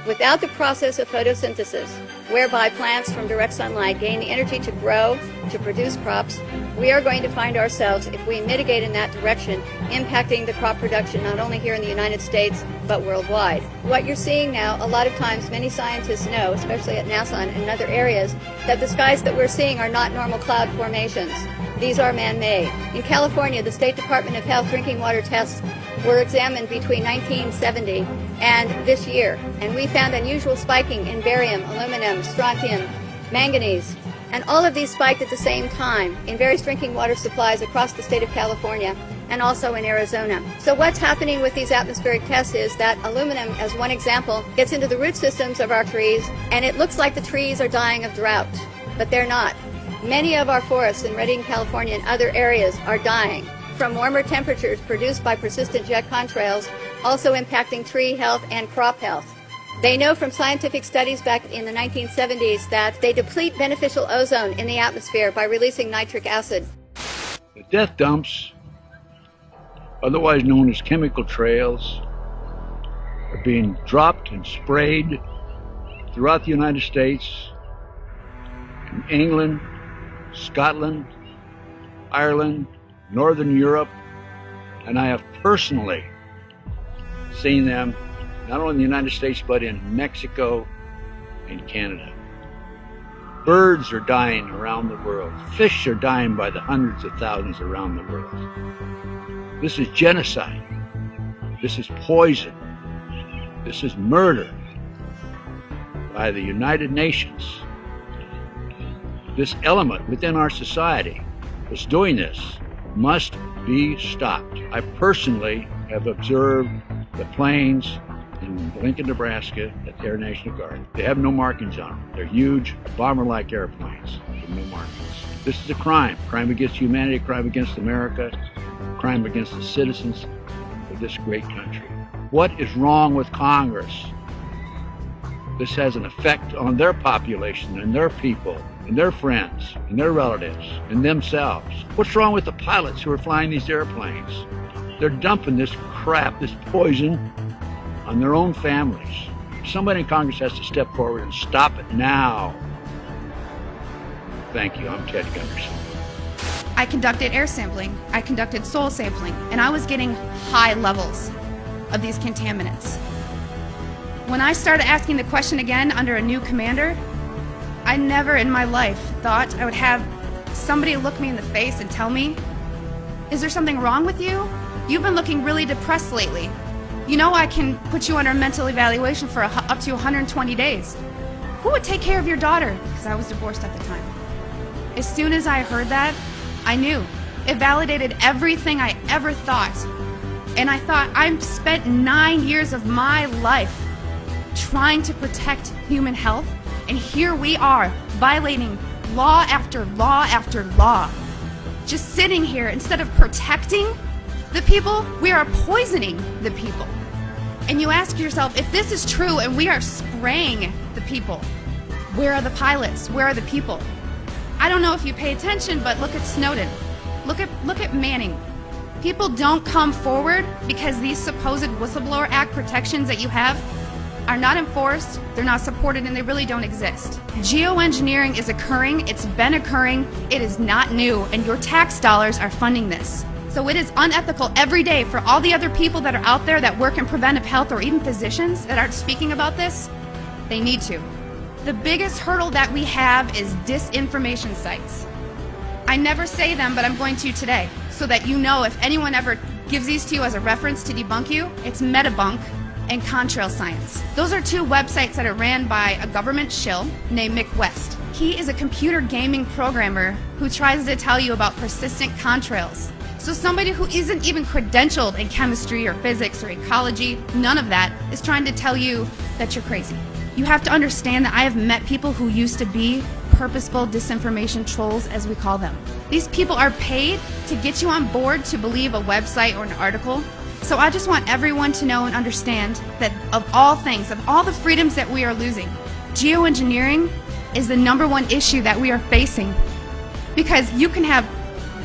Without the process of photosynthesis, whereby plants from direct sunlight gain the energy to grow, to produce crops, we are going to find ourselves, if we mitigate in that direction, impacting the crop production not only here in the United States, but worldwide. What you're seeing now, a lot of times many scientists know, especially at NASA and in other areas, that the skies that we're seeing are not normal cloud formations. These are man-made. In California, the State Department of Health drinking water tests were examined between 1970 and this year, and we found unusual spiking in barium, aluminum, strontium, manganese, and all of these spiked at the same time in various drinking water supplies across the state of California and also in Arizona. So what's happening with these atmospheric tests is that aluminum, as one example, gets into the root systems of our trees, and it looks like the trees are dying of drought, but they're not. Many of our forests in Redding, California and other areas are dying from warmer temperatures produced by persistent jet contrails, also impacting tree health and crop health. They know from scientific studies back in the 1970s that they deplete beneficial ozone in the atmosphere by releasing nitric acid. The death dumps, otherwise known as chemical trails, are being dropped and sprayed throughout the United States, in England, Scotland, Ireland, Northern Europe, and I have personally seen them not only in the United States but in Mexico and Canada. Birds are dying around the world. Fish are dying by the hundreds of thousands around the world. This is genocide. This is poison. This is murder by the United Nations. This element within our society that's doing this must be stopped. I personally have observed the planes in Lincoln, Nebraska at the Air National Guard. They have no markings on them. They're huge, bomber-like airplanes with no markings. This is a crime. Crime against humanity, crime against America, crime against the citizens of this great country. What is wrong with Congress? This has an effect on their population and their people and their friends and their relatives and themselves. What's wrong with the pilots who are flying these airplanes? They're dumping this crap, this poison, on their own families. Somebody in Congress has to step forward and stop it now. Thank you. I'm Ted Gunderson. I conducted air sampling, I conducted soil sampling, and I was getting high levels of these contaminants. When I started asking the question again under a new commander, I never in my life thought I would have somebody look me in the face and tell me, "Is there something wrong with you? You've been looking really depressed lately. You know I can put you under a mental evaluation for up to 120 days. Who would take care of your daughter?" Because I was divorced at the time. As soon as I heard that, I knew. It validated everything I ever thought. And I thought, I've spent 9 years of my life trying to protect human health, and here we are violating law after law after law. Just sitting here, instead of protecting the people, we are poisoning the people. And you ask yourself, if this is true and we are spraying the people, where are the pilots? Where are the people? I don't know if you pay attention, but look at Snowden. Look at Manning. People don't come forward because these supposed Whistleblower Act protections that you have, are not enforced, they're not supported, and they really don't exist. Geoengineering is occurring, it's been occurring, it is not new, and your tax dollars are funding this. So it is unethical every day for all the other people that are out there that work in preventive health, or even physicians that aren't speaking about this. They need to. The biggest hurdle that we have is disinformation sites. I never say them, but I'm going to today, so that you know if anyone ever gives these to you as a reference to debunk you, it's Metabunk and Contrail Science. Those are two websites that are ran by a government shill named Mick West. He is a computer gaming programmer who tries to tell you about persistent contrails. So somebody who isn't even credentialed in chemistry or physics or ecology, none of that, is trying to tell you that you're crazy. You have to understand that I have met people who used to be purposeful disinformation trolls, as we call them. These people are paid to get you on board to believe a website or an article. So I just want everyone to know and understand that of all things, of all the freedoms that we are losing, geoengineering is the #1 issue that we are facing. Because you can have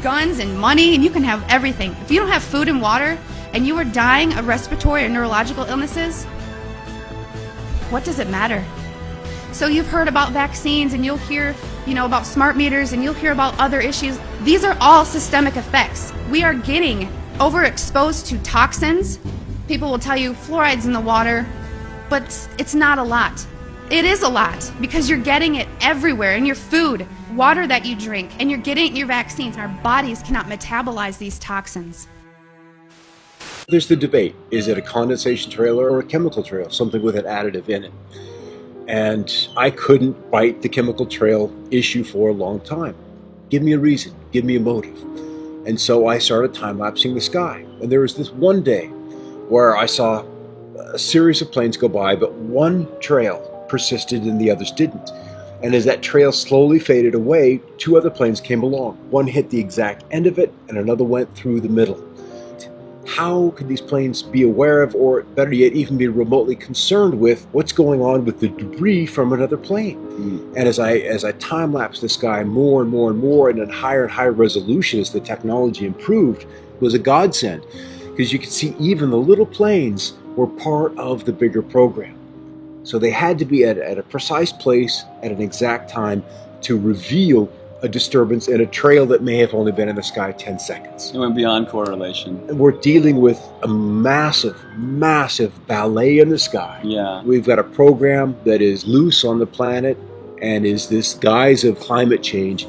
guns and money and you can have everything. If you don't have food and water and you are dying of respiratory or neurological illnesses, what does it matter? So you've heard about vaccines and you'll hear, about smart meters and you'll hear about other issues. These are all systemic effects. We are getting overexposed to toxins. People will tell you fluoride's in the water, but it's not a lot. It is a lot because you're getting it everywhere in your food, water that you drink, and you're getting it in your vaccines. Our bodies cannot metabolize these toxins. There's the debate. Is it a condensation trail or a chemical trail, something with an additive in it? And I couldn't fight the chemical trail issue for a long time. Give me a reason, give me a motive. And so I started time-lapsing the sky. And there was this one day where I saw a series of planes go by, but one trail persisted and the others didn't. And as that trail slowly faded away, 2 other planes came along. One hit the exact end of it, and another went through the middle. How could these planes be aware of, or better yet, even be remotely concerned with what's going on with the debris from another plane? And as I time-lapsed the sky more and more and more, and at higher and higher resolution as the technology improved, it was a godsend, because you could see even the little planes were part of the bigger program. So they had to be at a precise place at an exact time to reveal a disturbance in a trail that may have only been in the sky 10 seconds. It went beyond correlation. And we're dealing with a massive, massive ballet in the sky. Yeah. We've got a program that is loose on the planet and is this guise of climate change,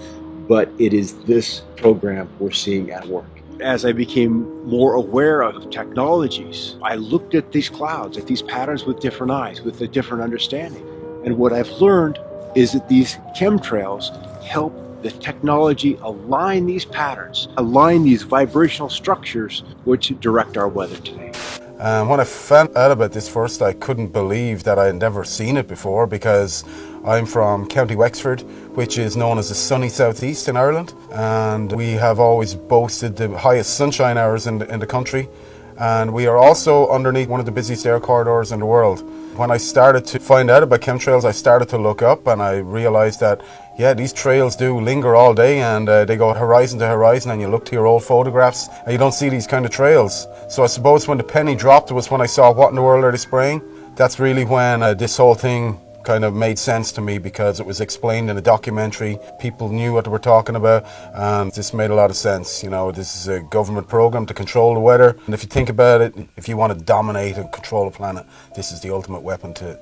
but it is this program we're seeing at work. As I became more aware of technologies, I looked at these clouds, at these patterns with different eyes, with a different understanding. And what I've learned is that these chemtrails help the technology align these patterns, align these vibrational structures which direct our weather today. When I found out about this first, I couldn't believe that I had never seen it before, because I'm from County Wexford, which is known as the sunny southeast in Ireland, and we have always boasted the highest sunshine hours in the country, and we are also underneath one of the busiest air corridors in the world. When I started to find out about chemtrails, I started to look up and I realized that, yeah, these trails do linger all day, and they go horizon to horizon, and you look to your old photographs and you don't see these kind of trails. So I suppose when the penny dropped was when I saw what in the world are they spraying. That's really when this whole thing kind of made sense to me, because it was explained in a documentary. People knew what they were talking about, and this made a lot of sense. This is a government program to control the weather, and if you think about it, if you want to dominate and control the planet, this is the ultimate weapon to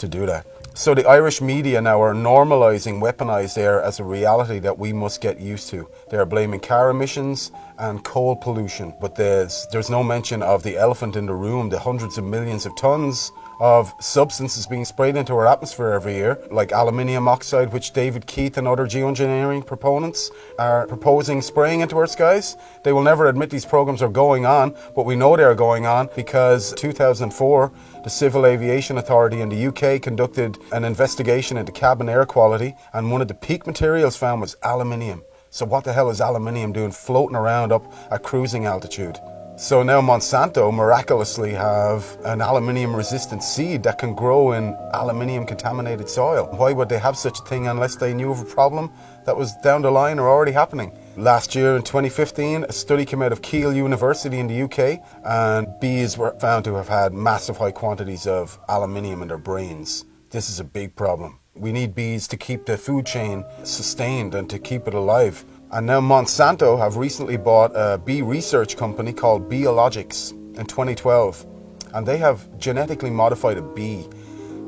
do that. So the Irish media now are normalising weaponised air as a reality that we must get used to. They are blaming car emissions and coal pollution, but there's no mention of the elephant in the room, the hundreds of millions of tons of substances being sprayed into our atmosphere every year, like aluminium oxide, which David Keith and other geoengineering proponents are proposing spraying into our skies. They will never admit these programs are going on, but we know they are going on because 2004, the Civil Aviation Authority in the UK conducted an investigation into cabin air quality, and one of the peak materials found was aluminium. So what the hell is aluminium doing floating around up at cruising altitude? So now Monsanto miraculously have an aluminium resistant seed that can grow in aluminium contaminated soil. Why would they have such a thing unless they knew of a problem that was down the line or already happening? Last year in 2015, a study came out of Keele University in the UK, and bees were found to have had massive high quantities of aluminium in their brains. This is a big problem. We need bees to keep the food chain sustained and to keep it alive. And now Monsanto have recently bought a bee research company called Biologics in 2012. And they have genetically modified a bee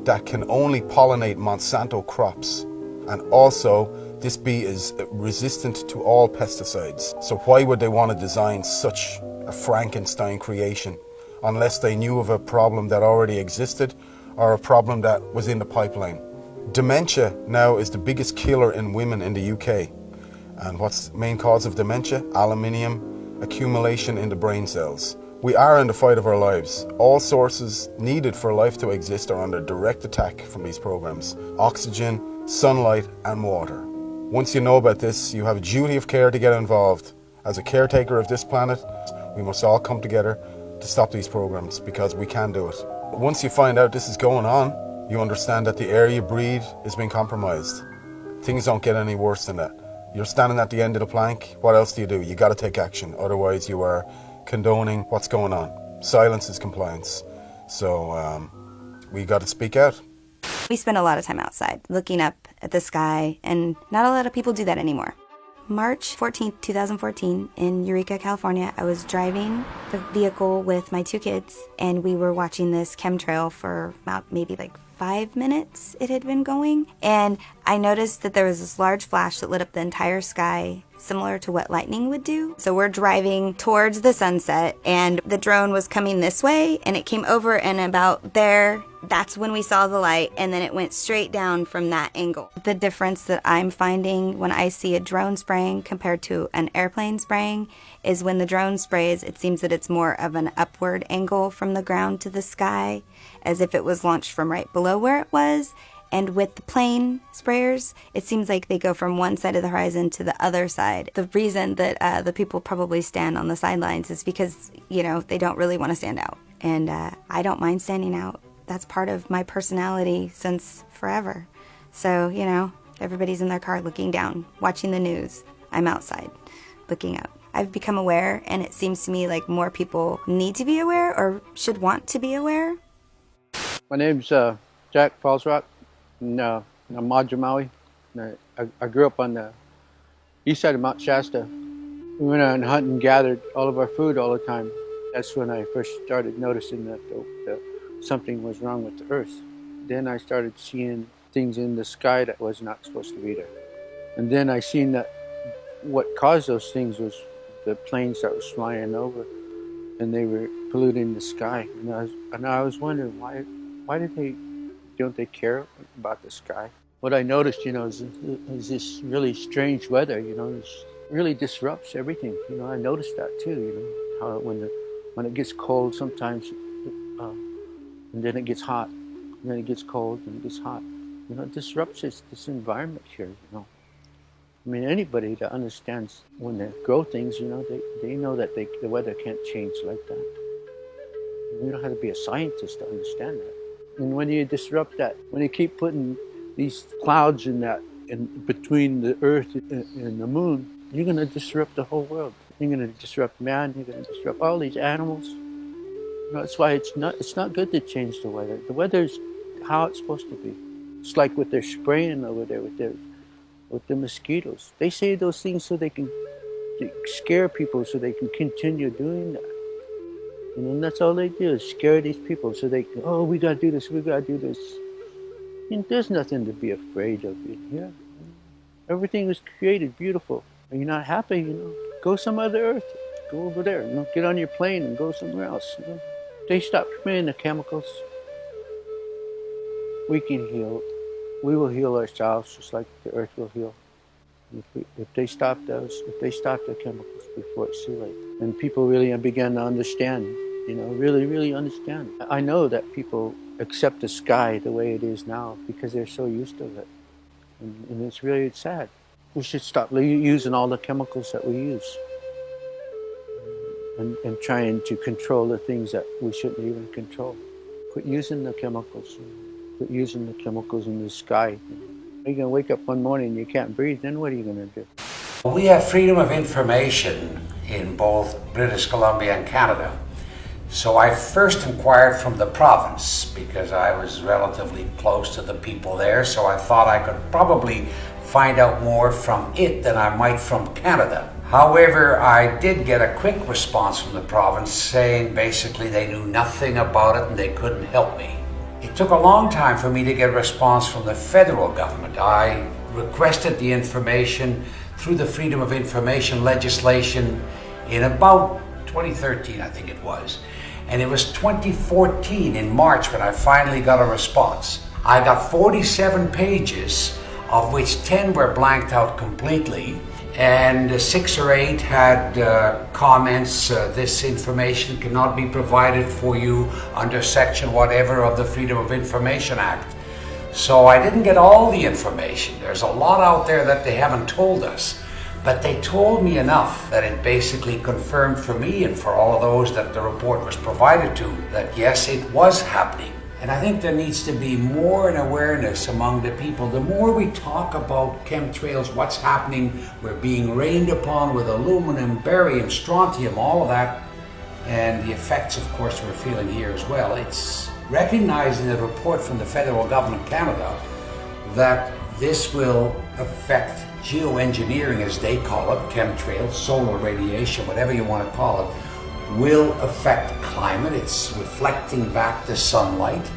that can only pollinate Monsanto crops. And also, this bee is resistant to all pesticides. So why would they want to design such a Frankenstein creation unless they knew of a problem that already existed or a problem that was in the pipeline? Dementia now is the biggest killer in women in the UK. And what's the main cause of dementia? Aluminium accumulation in the brain cells. We are in the fight of our lives. All sources needed for life to exist are under direct attack from these programs. Oxygen, sunlight and water. Once you know about this, you have a duty of care to get involved. As a caretaker of this planet, we must all come together to stop these programs because we can do it. Once you find out this is going on, you understand that the air you breathe is being compromised. Things don't get any worse than that. You're standing at the end of the plank, what else do? You got to take action, otherwise you are condoning what's going on. Silence is compliance. So we got to speak out. We spend a lot of time outside looking up at the sky, and not a lot of people do that anymore. March 14th, 2014, in Eureka, California, I was driving the vehicle with my 2 kids, and we were watching this chemtrail for about maybe like 5 minutes it had been going. And I noticed that there was this large flash that lit up the entire sky, similar to what lightning would do. So we're driving towards the sunset, and the drone was coming this way, and it came over, and about there, that's when we saw the light, and then it went straight down from that angle. The difference that I'm finding when I see a drone spraying compared to an airplane spraying is when the drone sprays, it seems that it's more of an upward angle from the ground to the sky, as if it was launched from right below where it was. And with the plane sprayers, it seems like they go from one side of the horizon to the other side. The reason that the people probably stand on the sidelines is because, you know, they don't really want to stand out. And I don't mind standing out. That's part of my personality since forever. So, you know, everybody's in their car looking down, watching the news. I'm outside, looking up. I've become aware, and it seems to me like more people need to be aware or should want to be aware. My name's Jack Falsrock, and I'm Madra Maui. I grew up on the east side of Mount Shasta. We went out and hunted and gathered all of our food all the time. That's when I first started noticing that something was wrong with the earth. Then I started seeing things in the sky that was not supposed to be there. And then I seen that what caused those things was the planes that was flying over, and they were polluting the sky. And I was wondering why don't they care about the sky? What I noticed, you know, is this really strange weather. You know, it really disrupts everything. You know, I noticed that too. You know, how when it gets cold, sometimes. And then it gets hot, and then it gets cold, and it gets hot. You know, it disrupts this environment here, you know. I mean, anybody that understands when they grow things, you know, they know that the weather can't change like that. You don't have to be a scientist to understand that. And when you disrupt that, when you keep putting these clouds in between the earth and the moon, you're going to disrupt the whole world. You're going to disrupt man, you're going to disrupt all these animals. That's why it's not good to change the weather. The weather's how it's supposed to be. It's like what they're spraying over there with the mosquitoes. They say those things so they can scare people, so they can continue doing that. And that's all they do is scare these people, so they can, oh, we gotta do this, we gotta do this. And there's nothing to be afraid of in here. Everything was created beautiful. Are you not happy? You know, go some other earth. Go over there. You know, get on your plane and go somewhere else. You know? They stop spraying the chemicals. We can heal. We will heal ourselves just like the earth will heal. If they stop the chemicals before it's too late. And people really begin to understand, you know, really, really understand. I know that people accept the sky the way it is now because they're so used to it. And it's really sad. We should stop using all the chemicals that we use. and trying to control the things that we shouldn't even control. Quit using the chemicals. Quit using the chemicals in the sky. You're going to wake up one morning and you can't breathe, then what are you going to do? We have freedom of information in both British Columbia and Canada. So I first inquired from the province because I was relatively close to the people there, so I thought I could probably find out more from it than I might from Canada. However, I did get a quick response from the province saying basically they knew nothing about it and they couldn't help me. It took a long time for me to get a response from the federal government. I requested the information through the Freedom of Information legislation in about 2013, I think it was. And it was 2014 in March when I finally got a response. I got 47 pages, of which 10 were blanked out completely, and 6 or 8 had comments, this information cannot be provided for you under section whatever of the Freedom of Information Act. So I didn't get all the information. There's a lot out there that they haven't told us. But they told me enough that it basically confirmed for me and for all of those that the report was provided to that yes, it was happening. And I think there needs to be more an awareness among the people. The more we talk about chemtrails, what's happening, we're being rained upon with aluminum, barium, strontium, all of that, and the effects, of course, we're feeling here as well. It's recognizing the report from the federal government of Canada that this will affect geoengineering, as they call it, chemtrails, solar radiation, whatever you want to call it, will affect climate. It's reflecting back the sunlight,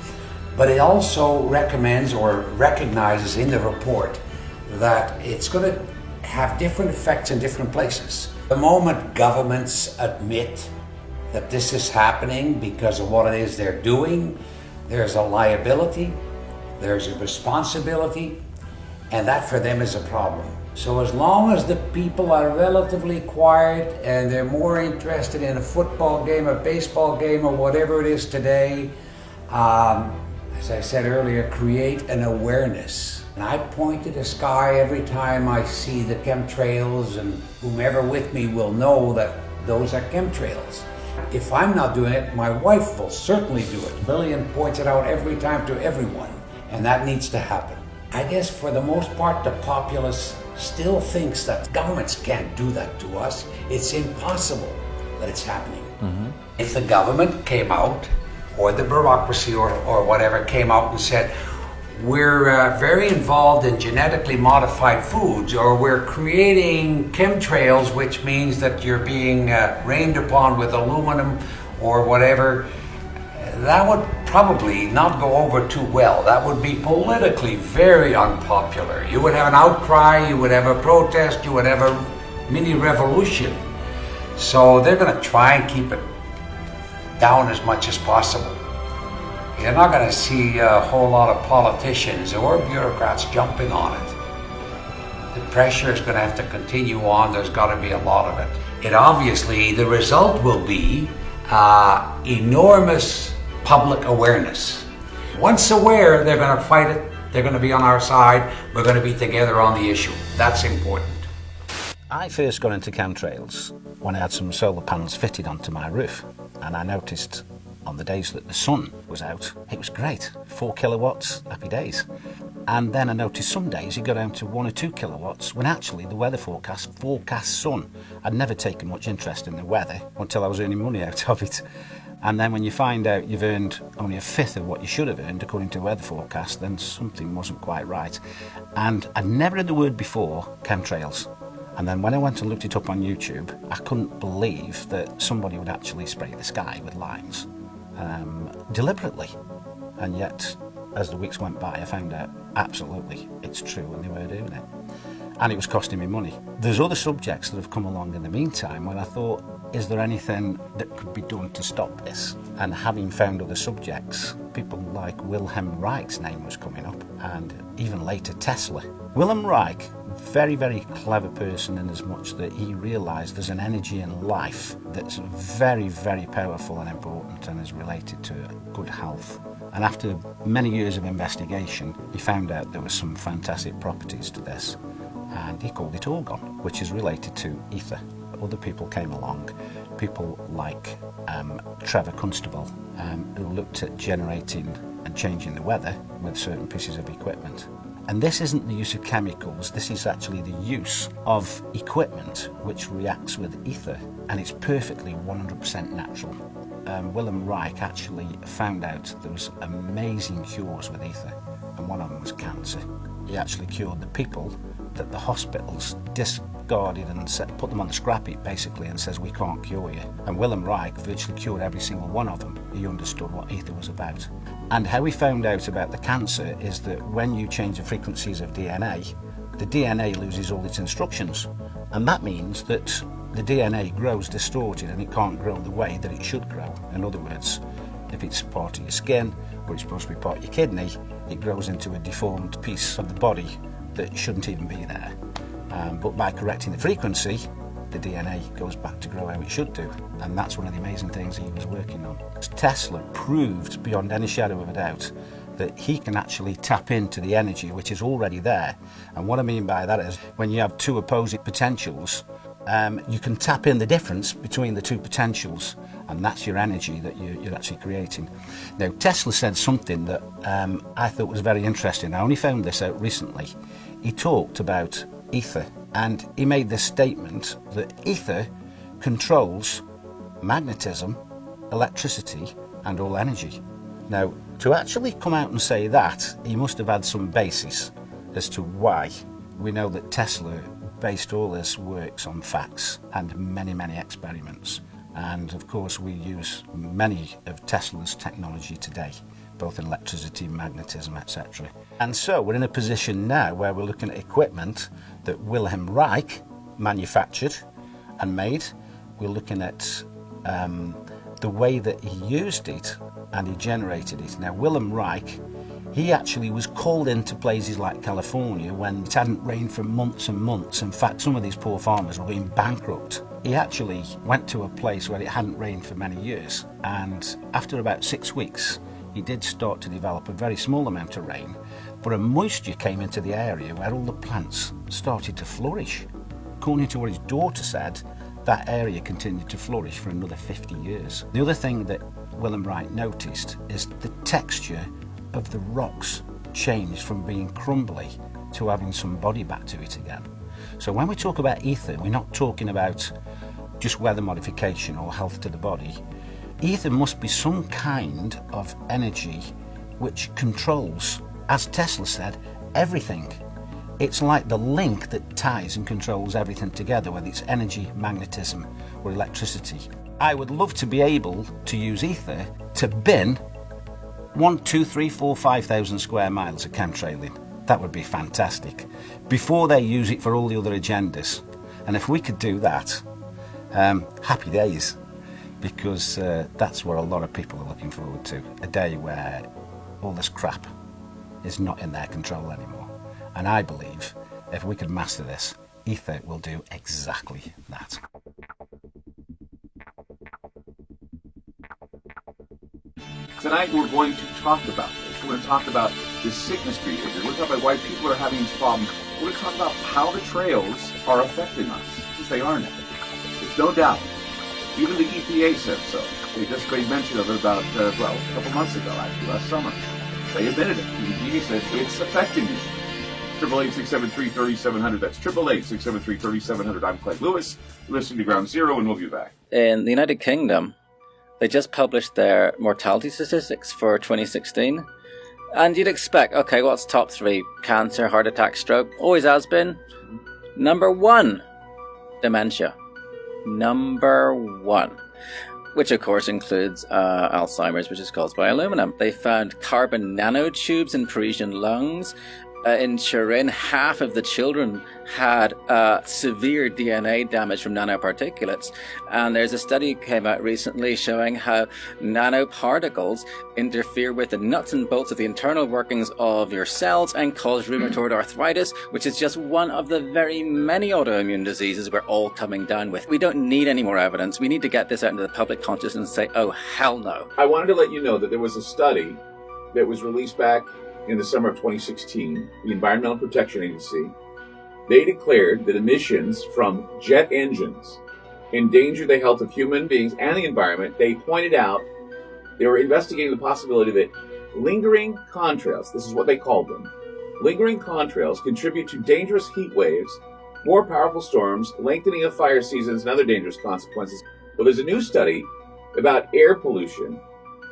but it also recommends or recognizes in the report that it's going to have different effects in different places. The moment governments admit that this is happening because of what it is they're doing, there's a liability, there's a responsibility, and that for them is a problem. So as long as the people are relatively quiet and they're more interested in a football game, a baseball game, or whatever it is today, as I said earlier, create an awareness. And I point to the sky every time I see the chemtrails, and whomever with me will know that those are chemtrails. If I'm not doing it, my wife will certainly do it. Lillian points it out every time to everyone, and that needs to happen. I guess for the most part, the populace still thinks that governments can't do that to us. It's impossible that it's happening. Mm-hmm. If the government came out, or the bureaucracy or whatever came out and said, we're very involved in genetically modified foods, or we're creating chemtrails, which means that you're being rained upon with aluminum or whatever, that would probably not go over too well. That would be politically very unpopular. You would have an outcry, you would have a protest, you would have a mini revolution. So they're going to try and keep it down as much as possible. You're not going to see a whole lot of politicians or bureaucrats jumping on it. The pressure is going to have to continue on. There's got to be a lot of it. It obviously, the result will be enormous public awareness. Once aware, they're going to fight it. They're going to be on our side. We're going to be together on the issue. That's important. I first got into chemtrails when I had some solar panels fitted onto my roof, and I noticed on the days that the sun was out, it was great, 4 kilowatts, happy days. And then I noticed some days it got down to 1 or 2 kilowatts, when actually the weather forecast sun. I'd never taken much interest in the weather until I was earning money out of it. And then when you find out you've earned only a fifth of what you should have earned according to weather forecast, then something wasn't quite right. And I'd never heard the word before, chemtrails. And then when I went and looked it up on YouTube, I couldn't believe that somebody would actually spray the sky with lines deliberately. And yet, as the weeks went by, I found out absolutely it's true and they were doing it. And it was costing me money. There's other subjects that have come along in the meantime when I thought, is there anything that could be done to stop this? And having found other subjects, people like Wilhelm Reich's name was coming up, and even later Tesla. Wilhelm Reich, very, very clever person in as much that he realised there's an energy in life that's very, very powerful and important and is related to good health. And after many years of investigation, he found out there were some fantastic properties to this, and he called it orgon, which is related to ether. Other people came along people like Trevor Constable, who looked at generating and changing the weather with certain pieces of equipment. And this isn't the use of chemicals, this is actually the use of equipment which reacts with ether, and it's perfectly 100% natural. Wilhelm Reich actually found out there was amazing cures with ether, and one of them was cancer. He actually cured the people that the hospitals discarded and put them on the scrap heap basically and says, we can't cure you. And Wilhelm Reich virtually cured every single one of them. He understood what ether was about. And how he found out about the cancer is that when you change the frequencies of DNA, the DNA loses all its instructions. And that means that the DNA grows distorted and it can't grow the way that it should grow. In other words, if it's part of your skin or it's supposed to be part of your kidney, it grows into a deformed piece of the body that shouldn't even be there. But by correcting the frequency, the DNA goes back to grow how it should do. And that's one of the amazing things he was working on. Tesla proved beyond any shadow of a doubt that he can actually tap into the energy which is already there. And what I mean by that is when you have two opposing potentials, you can tap in the difference between the two potentials, and that's your energy that you're actually creating. Now, Tesla said something that I thought was very interesting. I only found this out recently. He talked about ether, and he made this statement that ether controls magnetism, electricity, and all energy. Now, to actually come out and say that, he must have had some basis as to why. We know that Tesla based all his works on facts and many, many experiments. And of course, we use many of Tesla's technology today, both in electricity, magnetism, etc. And so we're in a position now where we're looking at equipment that Wilhelm Reich manufactured and made. We're looking at the way that he used it and he generated it. Now, Wilhelm Reich, he actually was called into places like California when it hadn't rained for months and months. In fact, some of these poor farmers were being bankrupt. He actually went to a place where it hadn't rained for many years, and after about 6 weeks, he did start to develop a very small amount of rain, but a moisture came into the area where all the plants started to flourish. According to what his daughter said, that area continued to flourish for another 50 years. The other thing that Wilhelm Reich noticed is the texture of the rocks changed from being crumbly to having some body back to it again. So when we talk about ether, we're not talking about just weather modification or health to the body. Ether must be some kind of energy which controls, as Tesla said, everything. It's like the link that ties and controls everything together, whether it's energy, magnetism, or electricity. I would love to be able to use ether to bin 1, 2, 3, 4, 5,000 square miles of chemtrailing. That would be fantastic. Before they use it for all the other agendas. And if we could do that, happy days. Because that's what a lot of people are looking forward to. A day where all this crap is not in their control anymore. And I believe if we could master this, ether will do exactly that. Tonight we're going to talk about this. We're going to talk about this sickness behavior. We're going to talk about why people are having these problems. We're going to talk about how the trails are affecting us, because they are now. There's no doubt. Even the EPA said so. They just made mention of it about, a couple months ago, actually, last summer. They admitted it. The EPA said it's affecting you. 888-673-3700. That's 888-673-3700. I'm Clay Lewis. You're listening to Ground Zero, and we'll be back. In the United Kingdom, they just published their mortality statistics for 2016. And you'd expect, okay, what's top 3? Cancer, heart attack, stroke. Always has been. Number 1, dementia. Number 1. Which of course includes Alzheimer's, which is caused by aluminum. They found carbon nanotubes in Parisian lungs. In Turin, half of the children had severe DNA damage from nanoparticulates. And there's a study that came out recently showing how nanoparticles interfere with the nuts and bolts of the internal workings of your cells and cause rheumatoid arthritis, which is just one of the very many autoimmune diseases we're all coming down with. We don't need any more evidence. We need to get this out into the public consciousness and say, oh, hell no. I wanted to let you know that there was a study that was released back in the summer of 2016, the Environmental Protection Agency. They declared that emissions from jet engines endanger the health of human beings and the environment, they pointed out they were investigating the possibility that lingering contrails, this is what they called them, lingering contrails contribute to dangerous heat waves, more powerful storms, lengthening of fire seasons, and other dangerous consequences. Well, there's a new study about air pollution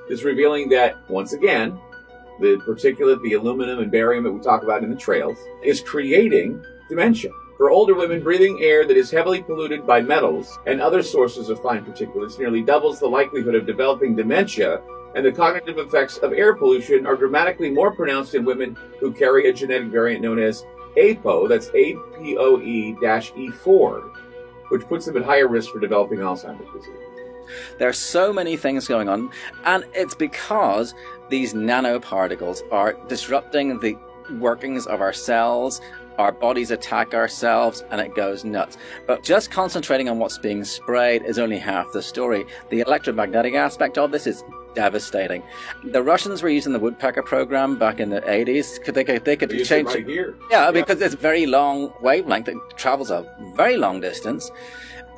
that's revealing that, once again, the particulate, the aluminum and barium that we talk about in the trails, is creating dementia. For older women, breathing air that is heavily polluted by metals and other sources of fine particulates nearly doubles the likelihood of developing dementia, and the cognitive effects of air pollution are dramatically more pronounced in women who carry a genetic variant known as APOE, that's APOE-E4, which puts them at higher risk for developing Alzheimer's disease. There are so many things going on, and it's because these nanoparticles are disrupting the workings of our cells. Our bodies attack ourselves, and it goes nuts. But just concentrating on what's being sprayed is only half the story. The electromagnetic aspect of this is devastating. The Russians were using the woodpecker program back in the 80s. They could change it right here. Yeah, because it's very long wavelength. It travels a very long distance.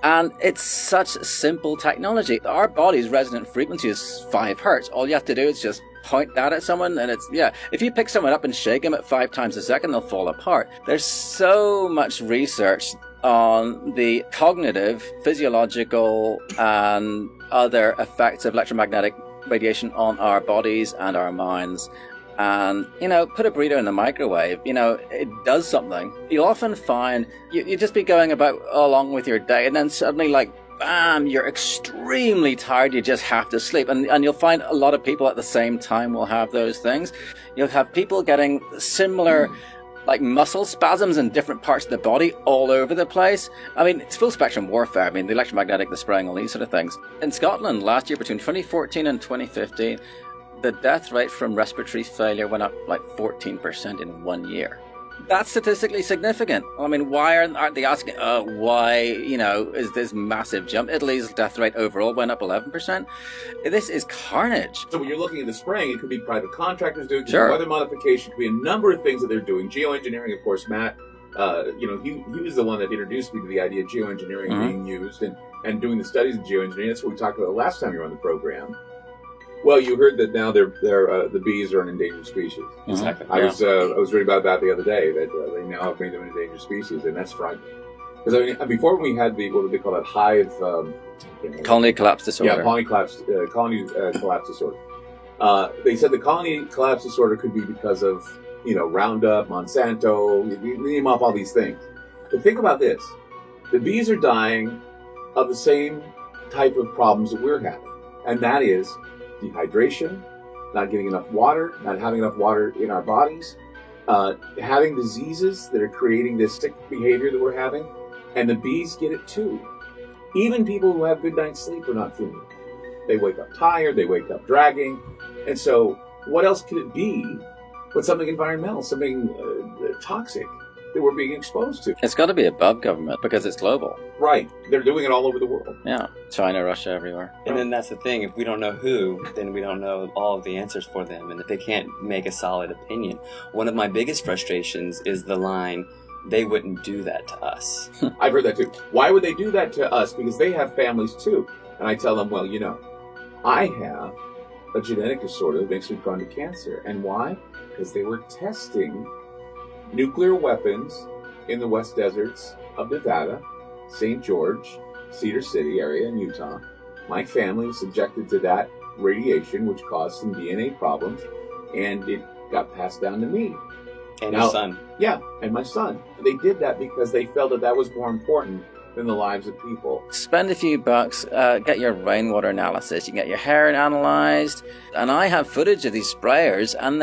And it's such simple technology. Our body's resonant frequency is 5 hertz. All you have to do is just point that at someone, and it's, if you pick someone up and shake them at 5 times a second, they'll fall apart. There's so much research on the cognitive, physiological, and other effects of electromagnetic radiation on our bodies and our minds. And, put a burrito in the microwave, it does something. You'll often find you just be going about along with your day, and then suddenly, bam, you're extremely tired, you just have to sleep. And you'll find a lot of people at the same time will have those things. You'll have people getting similar muscle spasms in different parts of the body all over the place. I mean, it's full spectrum warfare. I mean, the electromagnetic, the spraying, all these sort of things. In Scotland last year, between 2014 and 2015, the death rate from respiratory failure went up 14% in 1 year. That's statistically significant. I mean, why aren't they asking, why, is this massive jump? Italy's death rate overall went up 11%. This is carnage. So when you're looking at the spraying, it could be private contractors doing it, Sure. Weather modification, it could be a number of things that they're doing. Geoengineering, of course, Matt, he was the one that introduced me to the idea of geoengineering being used and doing the studies of geoengineering. That's what we talked about the last time you were on the program. Well, you heard that now the bees are an endangered species. Exactly. I was reading about that the other day, that they now have made them an endangered species, and that's frightening. Because before we had what did they call that, hive colony collapse disorder. Yeah, colony collapse disorder. They said the colony collapse disorder could be because of Roundup, Monsanto, you name off all these things. But think about this: the bees are dying of the same type of problems that we're having, and that is dehydration, not getting enough water, not having enough water in our bodies, having diseases that are creating this sick behavior that we're having, and the bees get it too. Even people who have good night's sleep are not feeling it. They wake up tired, they wake up dragging, and so what else could it be but something environmental, something toxic that we're being exposed to? It's got to be above government because it's global. Right. They're doing it all over the world. Yeah. China, Russia, everywhere. And then that's the thing. If we don't know who, then we don't know all of the answers for them. And if they can't make a solid opinion. One of my biggest frustrations is the line, they wouldn't do that to us. I've heard that too. Why would they do that to us? Because they have families too. And I tell them, well, I have a genetic disorder that makes me prone to cancer. And why? Because they were testing nuclear weapons in the West Deserts of Nevada, St. George, Cedar City area in Utah. My family was subjected to that radiation, which caused some DNA problems, and it got passed down to me. And your son. Yeah, and my son. They did that because they felt that was more important than the lives of people. Spend a few bucks, get your rainwater analysis, you can get your hair analyzed, and I have footage of these sprayers, and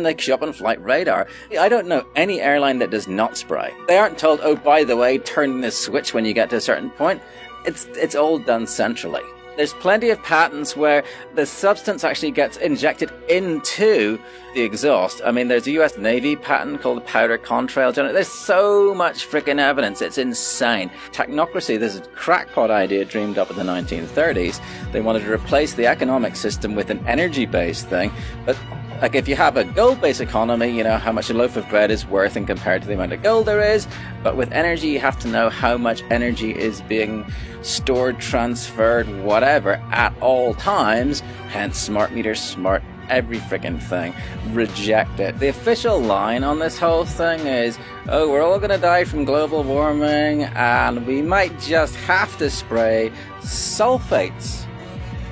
they show up on flight radar. I don't know any airline that does not spray. They aren't told, oh, by the way, turn this switch when you get to a certain point. It's all done centrally. There's plenty of patents where the substance actually gets injected into the exhaust. I mean, there's a US Navy patent called the powder contrail generator. There's so much freaking evidence. It's insane. Technocracy, this crackpot idea dreamed up in the 1930s. They wanted to replace the economic system with an energy-based thing. But Like if you have a gold-based economy, you know how much a loaf of bread is worth and compared to the amount of gold there is. But with energy, you have to know how much energy is being stored, transferred, whatever, at all times. Hence, smart meters, smart every freaking thing. Reject it. The official line on this whole thing is, oh, we're all gonna die from global warming and we might just have to spray sulfates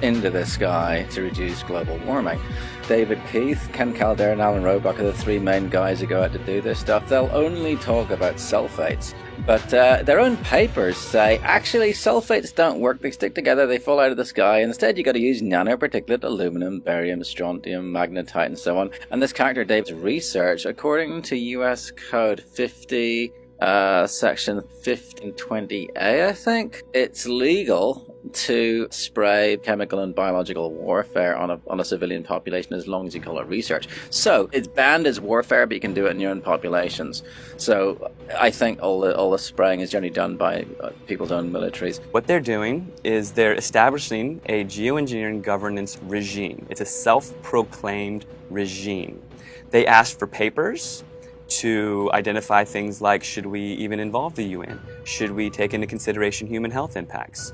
into the sky to reduce global warming. David Keith, Ken Calder, and Alan Roebuck are the three main guys who go out to do this stuff. They'll only talk about sulfates. But their own papers say, actually, sulfates don't work. They stick together, they fall out of the sky. Instead, you got to use nanoparticulate aluminum, barium, strontium, magnetite, and so on. And this character, David's research, according to US Code 50, Section 1520A, I think, it's legal to spray chemical and biological warfare on a civilian population as long as you call it research. So it's banned as warfare, but you can do it in your own populations. So I think all the spraying is generally done by people's own militaries. What they're doing is they're establishing a geoengineering governance regime. It's a self-proclaimed regime. They asked for papers to identify things like, should we even involve the UN? Should we take into consideration human health impacts?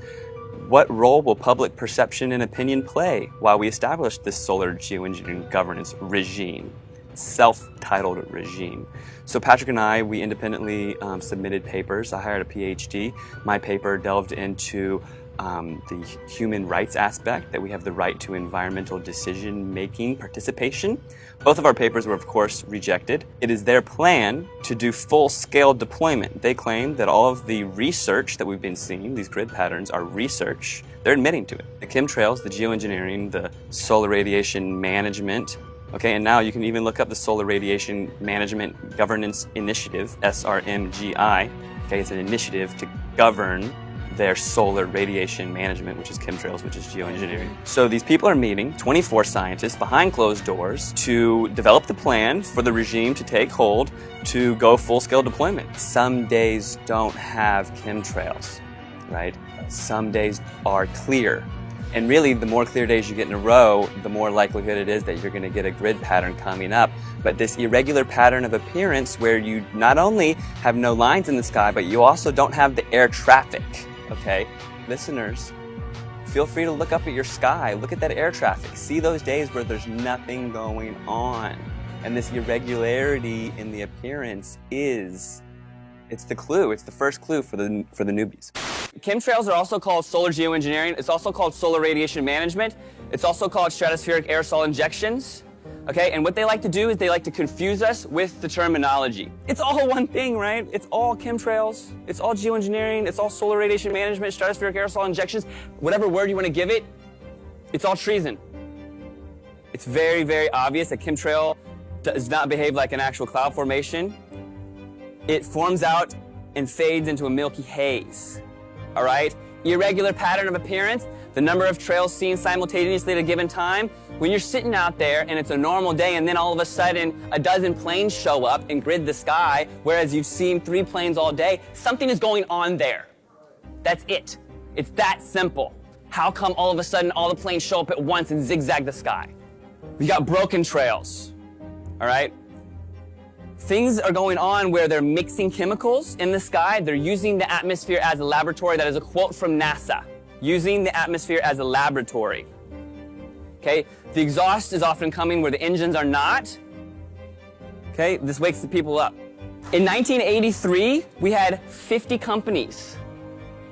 What role will public perception and opinion play while we establish this solar geoengineering governance regime? Self-titled regime. So Patrick and I, we independently submitted papers. I hired a PhD. My paper delved into the human rights aspect, that we have the right to environmental decision-making participation. Both of our papers were, of course, rejected. It is their plan to do full-scale deployment. They claim that all of the research that we've been seeing, these grid patterns, are research. They're admitting to it. The chemtrails, the geoengineering, the solar radiation management, okay, and now you can even look up the Solar Radiation Management Governance Initiative, SRMGI. Okay, it's an initiative to govern their solar radiation management, which is chemtrails, which is geoengineering. So these people are meeting, 24 scientists behind closed doors, to develop the plan for the regime to take hold to go full-scale deployment. Some days don't have chemtrails, right? Some days are clear. And really, the more clear days you get in a row, the more likelihood it is that you're going to get a grid pattern coming up. But this irregular pattern of appearance where you not only have no lines in the sky, but you also don't have the air traffic. Okay, listeners, feel free to look up at your sky, look at that air traffic, see those days where there's nothing going on. And this irregularity in the appearance it's the clue, it's the first clue for the newbies. Chemtrails are also called solar geoengineering, it's also called solar radiation management, it's also called stratospheric aerosol injections. Okay, and what they like to do is they like to confuse us with the terminology. It's all one thing, right? It's all chemtrails, it's all geoengineering, it's all solar radiation management, stratospheric aerosol injections, whatever word you want to give it, it's all treason. It's very, very obvious that chemtrail does not behave like an actual cloud formation. It forms out and fades into a milky haze, all right? Irregular pattern of appearance, the number of trails seen simultaneously at a given time. When you're sitting out there and it's a normal day and then all of a sudden a dozen planes show up and grid the sky, whereas you've seen 3 planes all day, something is going on there. That's it. It's that simple. How come all of a sudden all the planes show up at once and zigzag the sky? We got broken trails, all right? Things are going on where they're mixing chemicals in the sky. They're using the atmosphere as a laboratory. That is a quote from NASA. Using the atmosphere as a laboratory. Okay, the exhaust is often coming where the engines are not. Okay, this wakes the people up. In 1983, we had 50 companies,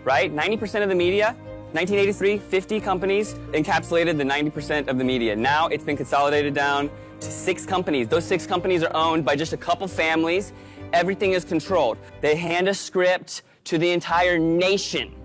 right? 90% of the media. 1983, 50 companies encapsulated the 90% of the media. Now it's been consolidated down to 6 companies. Those 6 companies are owned by just a couple families. Everything is controlled. They hand a script to the entire nation.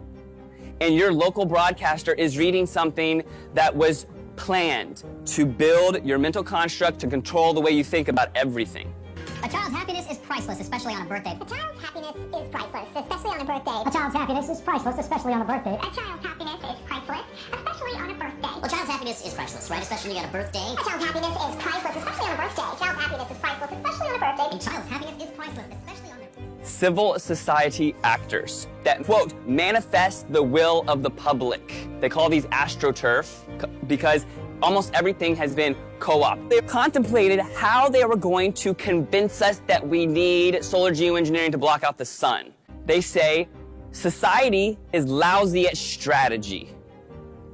And your local broadcaster is reading something that was planned to build your mental construct to control the way you think about everything. A child's happiness is priceless, especially on a birthday. A child's happiness is priceless, especially on a birthday. A child's happiness is priceless, especially on a birthday. A child's happiness is priceless, especially on a birthday. Well, child's happiness is priceless, right? Especially on a birthday. A child's happiness is priceless, especially on a birthday. A child's happiness is priceless, especially on a birthday. A child's happiness is priceless, especially on a birthday. Civil society actors that, quote, manifest the will of the public. They call these astroturf because Almost everything has been co-op. They've contemplated how they were going to convince us that we need solar geoengineering to block out the sun. They say society is lousy at strategy,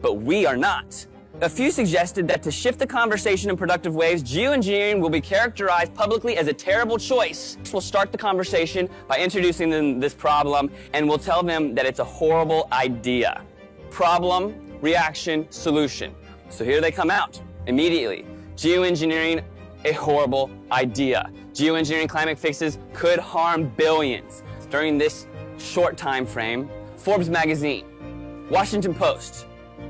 but we are not. A few suggested that to shift the conversation in productive ways, geoengineering will be characterized publicly as a terrible choice. We'll start the conversation by introducing them this problem, and we'll tell them that it's a horrible idea. Problem, reaction, solution. So here they come out immediately. Geoengineering, a horrible idea. Geoengineering climate fixes could harm billions. During this short time frame, Forbes magazine, Washington Post,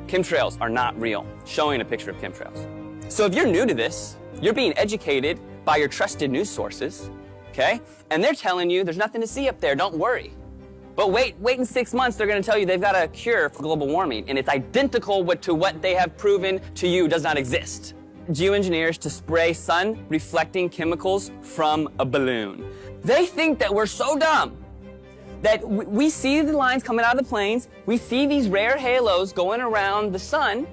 chemtrails are not real, showing a picture of chemtrails. So if you're new to this, you're being educated by your trusted news sources, okay? And they're telling you there's nothing to see up there, don't worry. But wait in 6 months, they're gonna tell you they've got a cure for global warming, and it's identical to what they have proven to you does not exist. Geoengineers to spray sun-reflecting chemicals from a balloon. They think that we're so dumb that we see the lines coming out of the planes, we see these rare halos going around the sun,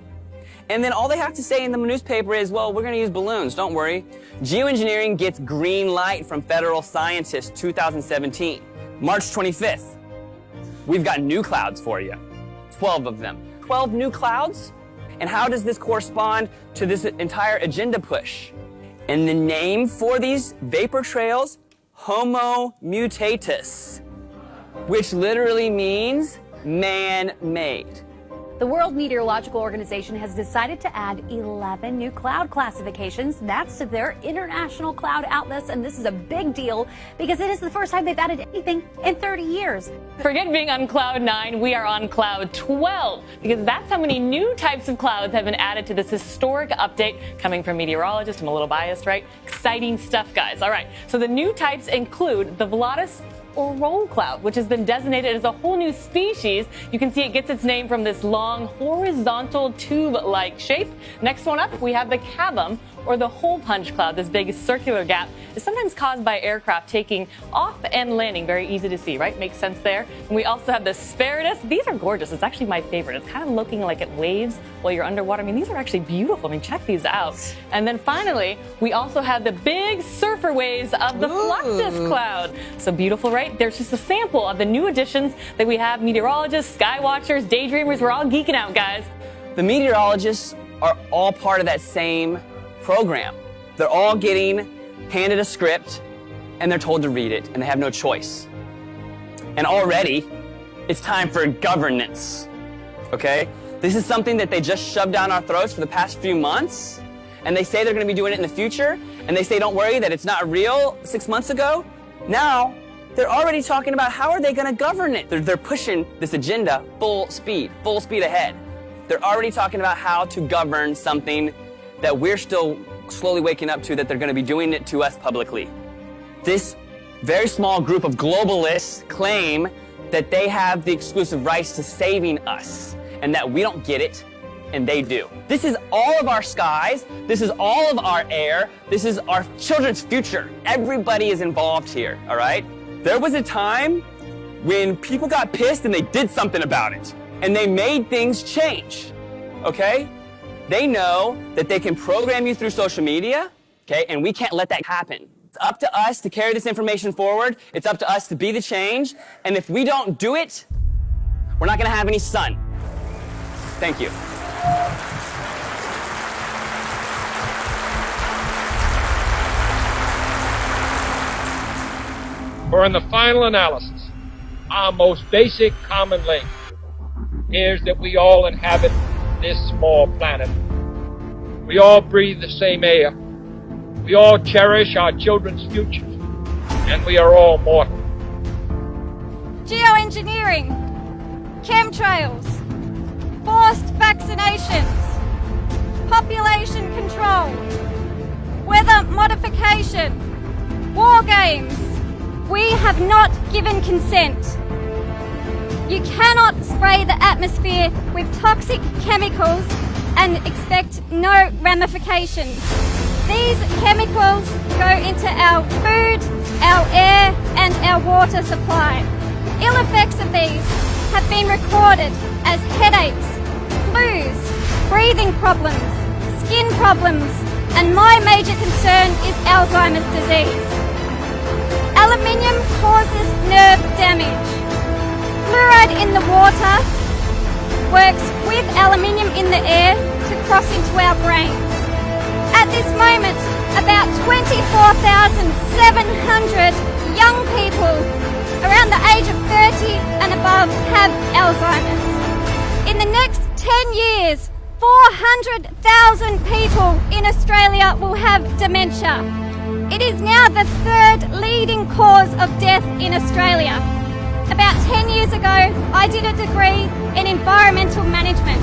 and then all they have to say in the newspaper is, well, we're gonna use balloons, don't worry. Geoengineering gets green light from federal scientists, 2017. March 25th, we've got new clouds for you, 12 of them. 12 new clouds? And how does this correspond to this entire agenda push? And the name for these vapor trails, Homo mutatus, which literally means man-made. The World Meteorological Organization has decided to add 11 new cloud classifications. That's to their international cloud atlas, and this is a big deal because it is the first time they've added anything in 30 years. Forget being on cloud 9, we are on cloud 12 because that's how many new types of clouds have been added to this historic update coming from meteorologists. I'm a little biased, right? Exciting stuff, guys. All right, so the new types include the Volatus or roll cloud, which has been designated as a whole new species. You can see it gets its name from this long horizontal tube-like shape. Next one up, we have the Cabum, or the hole punch cloud. This big circular gap is sometimes caused by aircraft taking off and landing. Very easy to see, right? Makes sense there. And we also have the Spiritus. These are gorgeous. It's actually my favorite. It's kind of looking like it waves while you're underwater. I mean, these are actually beautiful. I mean, check these out. And then finally, we also have the big surfer waves of the Fluctus cloud. So beautiful, right? There's just a sample of the new additions that we have. Meteorologists, sky watchers, daydreamers, we're all geeking out, guys. The meteorologists are all part of that same program. They're all getting handed a script and they're told to read it and they have no choice. And already it's time for governance, okay? This is something that they just shoved down our throats for the past few months, and they say they're gonna be doing it in the future, and they say don't worry that it's not real 6 months ago. Now they're already talking about how are they gonna govern it. They're pushing this agenda full speed ahead. They're already talking about how to govern something that we're still slowly waking up to, that they're going to be doing it to us publicly. This very small group of globalists claim that they have the exclusive rights to saving us and that we don't get it and they do. This is all of our skies. This is all of our air. This is our children's future. Everybody is involved here, all right? There was a time when people got pissed and they did something about it and they made things change, okay? They know that they can program you through social media, okay, and we can't let that happen. It's up to us to carry this information forward. It's up to us to be the change. And if we don't do it, we're not gonna have any sun. Thank you. For in the final analysis, our most basic common link is that we all inhabit this small planet. We all breathe the same air. We all cherish our children's futures. And we are all mortal. Geoengineering, chemtrails, forced vaccinations, population control, weather modification, war games. We have not given consent. You cannot spray the atmosphere with toxic chemicals and expect no ramifications. These chemicals go into our food, our air, and our water supply. Ill effects of these have been recorded as headaches, flus, breathing problems, skin problems, and my major concern is Alzheimer's disease. Aluminium causes nerve damage. Fluoride in the water works with aluminium in the air to cross into our brains. At this moment, about 24,700 young people around the age of 30 and above have Alzheimer's. In the next 10 years, 400,000 people in Australia will have dementia. It is now the third leading cause of death in Australia. About 10 years ago, I did a degree in environmental management.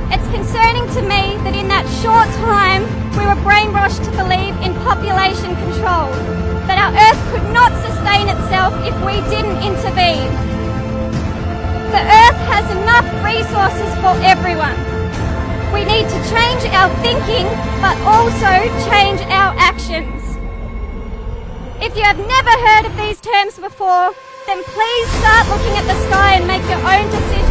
It's concerning to me that in that short time, we were brainwashed to believe in population control, that our Earth could not sustain itself if we didn't intervene. The Earth has enough resources for everyone. We need to change our thinking, but also change our actions. If you have never heard of these terms before, then please start looking at the sky and make your own decisions.